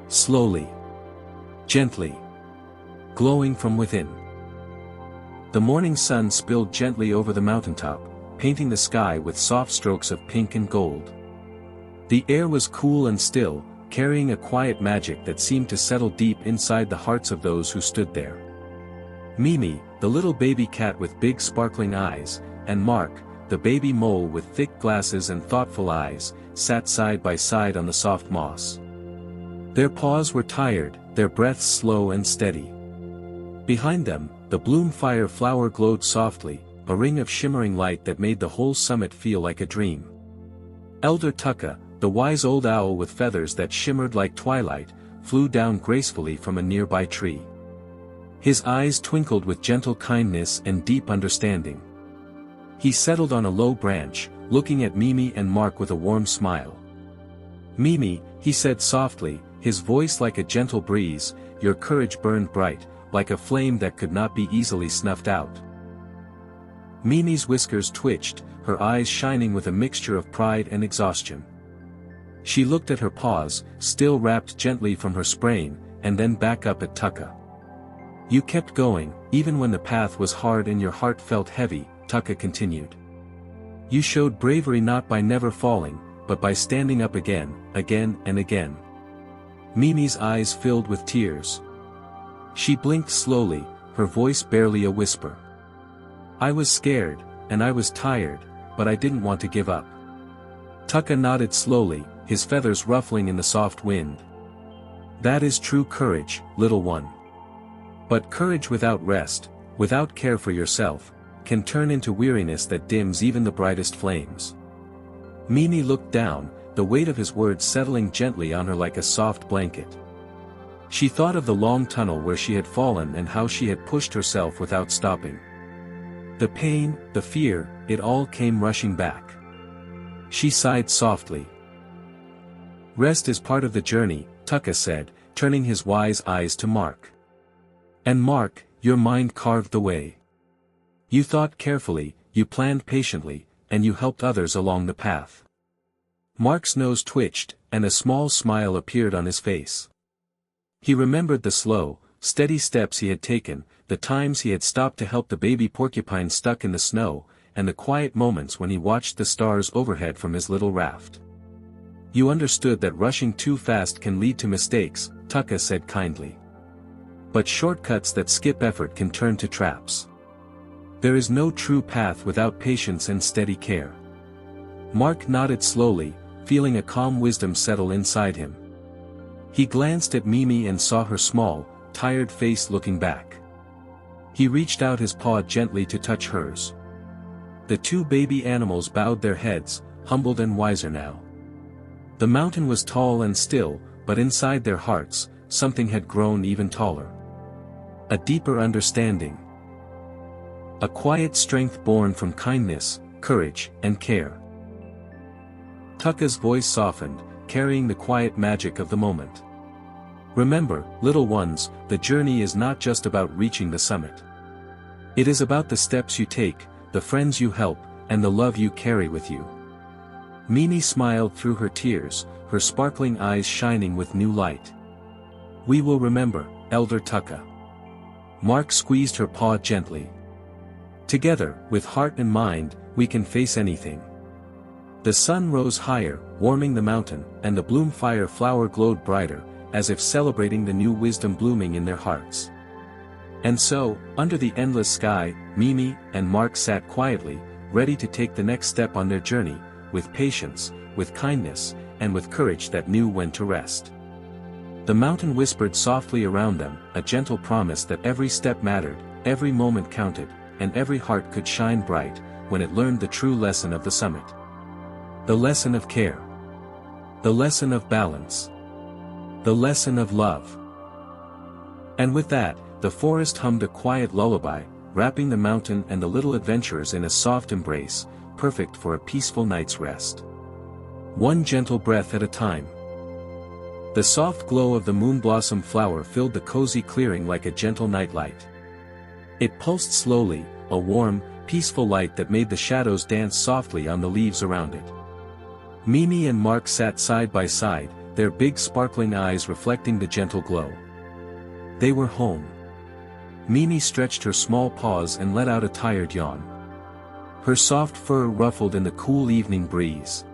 Slowly. Gently. Glowing from within. The morning sun spilled gently over the mountaintop, painting the sky with soft strokes of pink and gold. The air was cool and still, carrying a quiet magic that seemed to settle deep inside the hearts of those who stood there. Mimi, the little baby cat with big sparkling eyes, and Mark, the baby mole with thick glasses and thoughtful eyes, sat side by side on the soft moss. Their paws were tired, their breaths slow and steady. Behind them, the Bloomfire flower glowed softly, a ring of shimmering light that made the whole summit feel like a dream. Elder Tucka, the wise old owl with feathers that shimmered like twilight, flew down gracefully from a nearby tree. His eyes twinkled with gentle kindness and deep understanding. He settled on a low branch, looking at Mimi and Mark with a warm smile. "Mimi," he said softly, his voice like a gentle breeze, "your courage burned bright, like a flame that could not be easily snuffed out." Mimi's whiskers twitched, her eyes shining with a mixture of pride and exhaustion. She looked at her paws, still wrapped gently from her sprain, and then back up at Tucka. You kept going, even when the path was hard and your heart felt heavy, Tucka continued. You showed bravery not by never falling, but by standing up again and again. Mimi's eyes filled with tears. She blinked slowly, her voice barely a whisper. I was scared, and I was tired, but I didn't want to give up. Tucka nodded slowly, his feathers ruffling in the soft wind. That is true courage, little one. But courage without rest, without care for yourself, can turn into weariness that dims even the brightest flames. Mimi looked down, the weight of his words settling gently on her like a soft blanket. She thought of the long tunnel where she had fallen and how she had pushed herself without stopping. The pain, the fear, it all came rushing back. She sighed softly. Rest is part of the journey, Tucka said, turning his wise eyes to Mark. And Mark, your mind carved the way. You thought carefully, you planned patiently, and you helped others along the path. Mark's nose twitched, and a small smile appeared on his face. He remembered the slow, steady steps he had taken, the times he had stopped to help the baby porcupine stuck in the snow, and the quiet moments when he watched the stars overhead from his little raft. You understood that rushing too fast can lead to mistakes, Tucka said kindly. But shortcuts that skip effort can turn to traps. There is no true path without patience and steady care. Mark nodded slowly, feeling a calm wisdom settle inside him. He glanced at Mimi and saw her small, tired face looking back. He reached out his paw gently to touch hers. The two baby animals bowed their heads, humbled and wiser now. The mountain was tall and still, but inside their hearts, something had grown even taller. A deeper understanding. A quiet strength born from kindness, courage, and care. Tucka's voice softened, carrying the quiet magic of the moment. Remember, little ones, the journey is not just about reaching the summit. It is about the steps you take, the friends you help, and the love you carry with you. Mimi smiled through her tears, her sparkling eyes shining with new light. We will remember, Elder Tucka. Mark squeezed her paw gently. Together, with heart and mind, we can face anything. The sun rose higher, warming the mountain, and the Bloomfire flower glowed brighter, as if celebrating the new wisdom blooming in their hearts. And so, under the endless sky, Mimi and Mark sat quietly, ready to take the next step on their journey, with patience, with kindness, and with courage that knew when to rest. The mountain whispered softly around them, a gentle promise that every step mattered, every moment counted, and every heart could shine bright, when it learned the true lesson of the summit. The lesson of care. The lesson of balance. The lesson of love. And with that, the forest hummed a quiet lullaby, wrapping the mountain and the little adventurers in a soft embrace, perfect for a peaceful night's rest. One gentle breath at a time. The soft glow of the moonblossom flower filled the cozy clearing like a gentle nightlight. It pulsed slowly, a warm, peaceful light that made the shadows dance softly on the leaves around it. Mimi and Mark sat side by side, their big sparkling eyes reflecting the gentle glow. They were home. Mimi stretched her small paws and let out a tired yawn. Her soft fur ruffled in the cool evening breeze.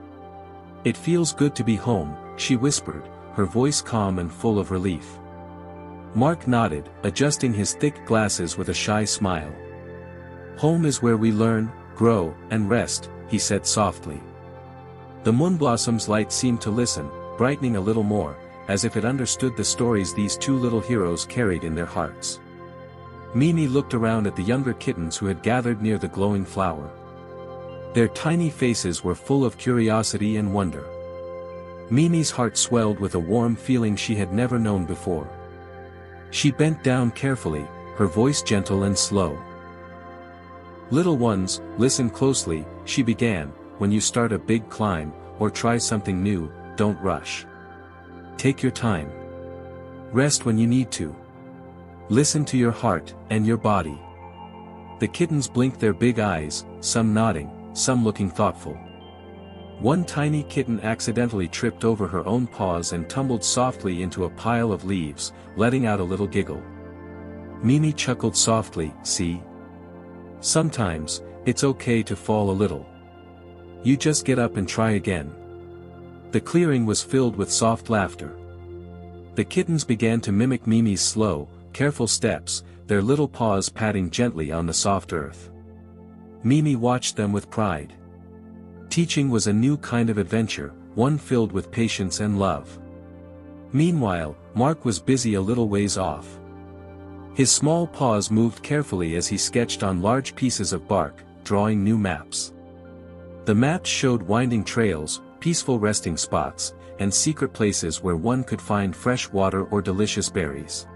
It feels good to be home, she whispered, her voice calm and full of relief. Mark nodded, adjusting his thick glasses with a shy smile. Home is where we learn, grow, and rest, he said softly. The moonblossom's light seemed to listen, brightening a little more, as if it understood the stories these two little heroes carried in their hearts. Mimi looked around at the younger kittens who had gathered near the glowing flower. Their tiny faces were full of curiosity and wonder. Mimi's heart swelled with a warm feeling she had never known before. She bent down carefully, her voice gentle and slow. Little ones, listen closely, she began, when you start a big climb, or try something new, don't rush. Take your time. Rest when you need to. Listen to your heart, and your body. The kittens blinked their big eyes, some nodding, some looking thoughtful. One tiny kitten accidentally tripped over her own paws and tumbled softly into a pile of leaves, letting out a little giggle. Mimi chuckled softly, "See? Sometimes, it's okay to fall a little. You just get up and try again." The clearing was filled with soft laughter. The kittens began to mimic Mimi's slow, careful steps, their little paws patting gently on the soft earth. Mimi watched them with pride. Teaching was a new kind of adventure, one filled with patience and love. Meanwhile, Mark was busy a little ways off. His small paws moved carefully as he sketched on large pieces of bark, drawing new maps. The maps showed winding trails, peaceful resting spots, and secret places where one could find fresh water or delicious berries.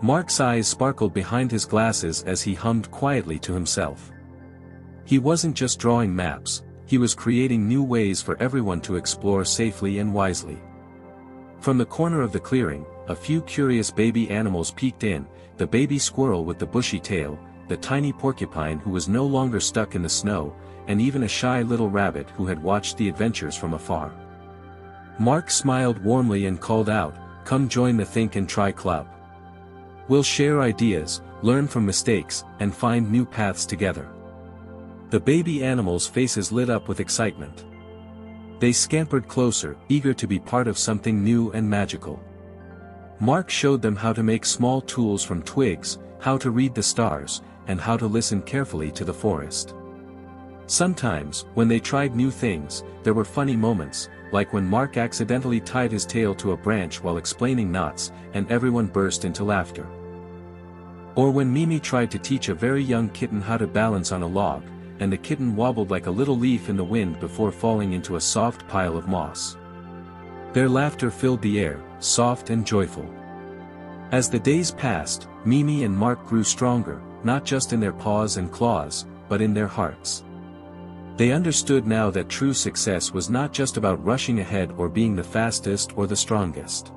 Mark's eyes sparkled behind his glasses as he hummed quietly to himself. He wasn't just drawing maps, he was creating new ways for everyone to explore safely and wisely. From the corner of the clearing, a few curious baby animals peeked in, the baby squirrel with the bushy tail, the tiny porcupine who was no longer stuck in the snow, and even a shy little rabbit who had watched the adventures from afar. Mark smiled warmly and called out, "Come join the Think and Try Club. We'll share ideas, learn from mistakes, and find new paths together." The baby animals' faces lit up with excitement. They scampered closer, eager to be part of something new and magical. Mark showed them how to make small tools from twigs, how to read the stars, and how to listen carefully to the forest. Sometimes, when they tried new things, there were funny moments, like when Mark accidentally tied his tail to a branch while explaining knots, and everyone burst into laughter. Or when Mimi tried to teach a very young kitten how to balance on a log, and the kitten wobbled like a little leaf in the wind before falling into a soft pile of moss. Their laughter filled the air, soft and joyful. As the days passed, Mimi and Mark grew stronger, not just in their paws and claws, but in their hearts. They understood now that true success was not just about rushing ahead or being the fastest or the strongest.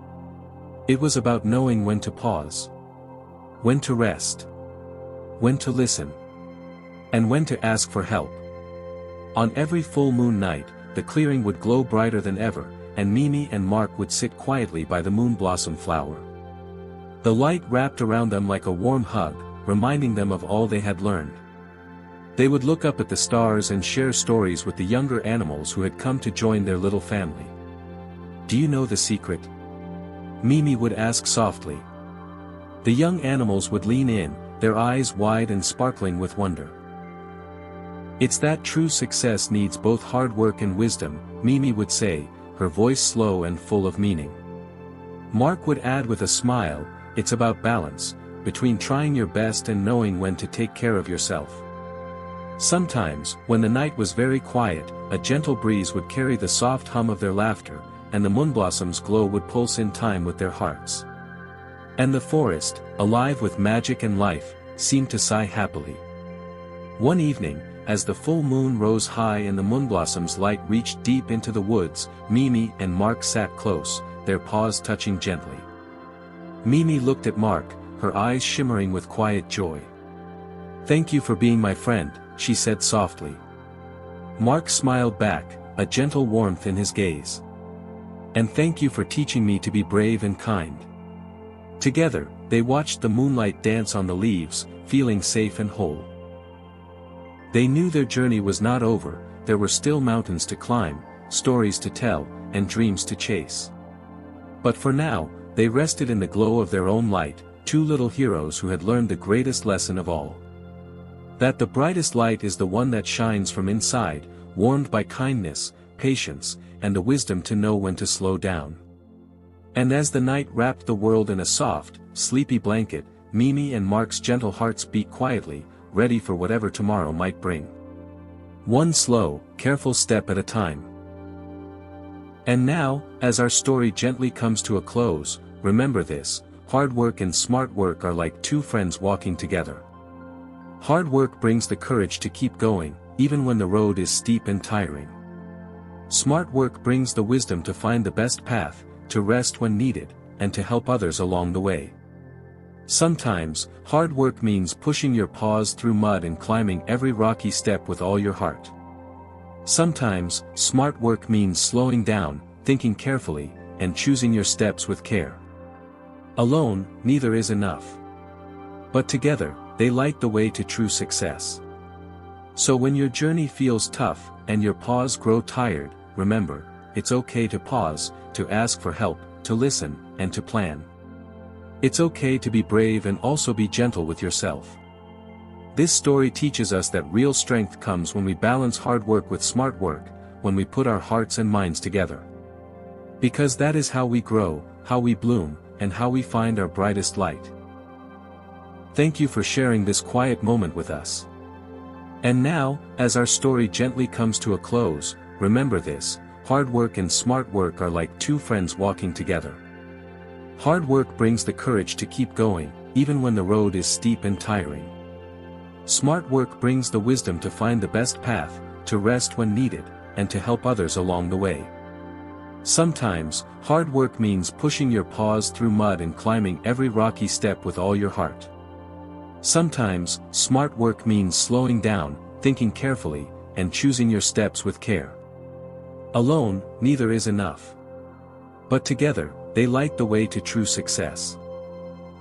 It was about knowing when to pause, when to rest, when to listen, and when to ask for help. On every full moon night, the clearing would glow brighter than ever, and Mimi and Mark would sit quietly by the moon blossom flower. The light wrapped around them like a warm hug, reminding them of all they had learned. They would look up at the stars and share stories with the younger animals who had come to join their little family. "Do you know the secret?" Mimi would ask softly. The young animals would lean in, their eyes wide and sparkling with wonder. "It's that true success needs both hard work and wisdom," Mimi would say, her voice slow and full of meaning. Mark would add with a smile, "It's about balance, between trying your best and knowing when to take care of yourself." Sometimes, when the night was very quiet, a gentle breeze would carry the soft hum of their laughter, and the moonblossom's glow would pulse in time with their hearts. And the forest, alive with magic and life, seemed to sigh happily. One evening, as the full moon rose high and the moonblossom's light reached deep into the woods, Mimi and Mark sat close, their paws touching gently. Mimi looked at Mark, her eyes shimmering with quiet joy. "Thank you for being my friend," she said softly. Mark smiled back, a gentle warmth in his gaze. "And thank you for teaching me to be brave and kind." Together, they watched the moonlight dance on the leaves, feeling safe and whole. They knew their journey was not over, there were still mountains to climb, stories to tell, and dreams to chase. But for now, they rested in the glow of their own light, two little heroes who had learned the greatest lesson of all. That the brightest light is the one that shines from inside, warmed by kindness, patience, and the wisdom to know when to slow down. And as the night wrapped the world in a soft, sleepy blanket, Mimi and Mark's gentle hearts beat quietly, ready for whatever tomorrow might bring. One slow, careful step at a time. And now, as our story gently comes to a close, remember this: hard work and smart work are like two friends walking together. Hard work brings the courage to keep going, even when the road is steep and tiring. Smart work brings the wisdom to find the best path, to rest when needed, and to help others along the way. Sometimes, hard work means pushing your paws through mud and climbing every rocky step with all your heart. Sometimes, smart work means slowing down, thinking carefully, and choosing your steps with care. Alone, neither is enough. But together, they light the way to true success. So when your journey feels tough, and your paws grow tired, remember, it's okay to pause, to ask for help, to listen, and to plan. It's okay to be brave and also be gentle with yourself. This story teaches us that real strength comes when we balance hard work with smart work, when we put our hearts and minds together. Because that is how we grow, how we bloom, and how we find our brightest light. Thank you for sharing this quiet moment with us. And now, as our story gently comes to a close, remember this: hard work and smart work are like two friends walking together. Hard work brings the courage to keep going, even when the road is steep and tiring. Smart work brings the wisdom to find the best path, to rest when needed, and to help others along the way. Sometimes, hard work means pushing your paws through mud and climbing every rocky step with all your heart. Sometimes, smart work means slowing down, thinking carefully, and choosing your steps with care. Alone, neither is enough. But together, they light the way to true success.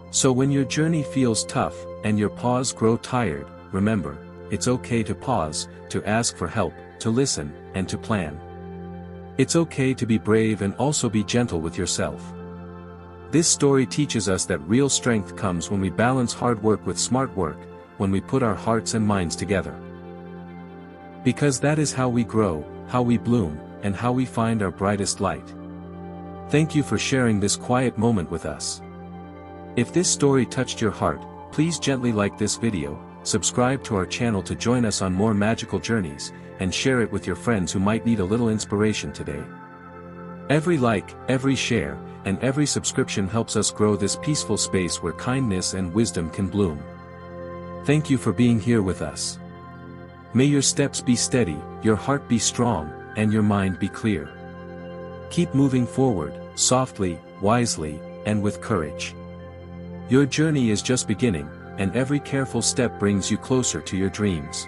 So when your journey feels tough, and your paws grow tired, remember, it's okay to pause, to ask for help, to listen, and to plan. It's okay to be brave and also be gentle with yourself. This story teaches us that real strength comes when we balance hard work with smart work, when we put our hearts and minds together. Because that is how we grow, how we bloom, and how we find our brightest light. Thank you for sharing this quiet moment with us. If this story touched your heart, please gently like this video, subscribe to our channel to join us on more magical journeys, and share it with your friends who might need a little inspiration today. Every like, every share, and every subscription helps us grow this peaceful space where kindness and wisdom can bloom. Thank you for being here with us. May your steps be steady, your heart be strong, and your mind be clear. Keep moving forward, softly, wisely, and with courage. Your journey is just beginning, and every careful step brings you closer to your dreams.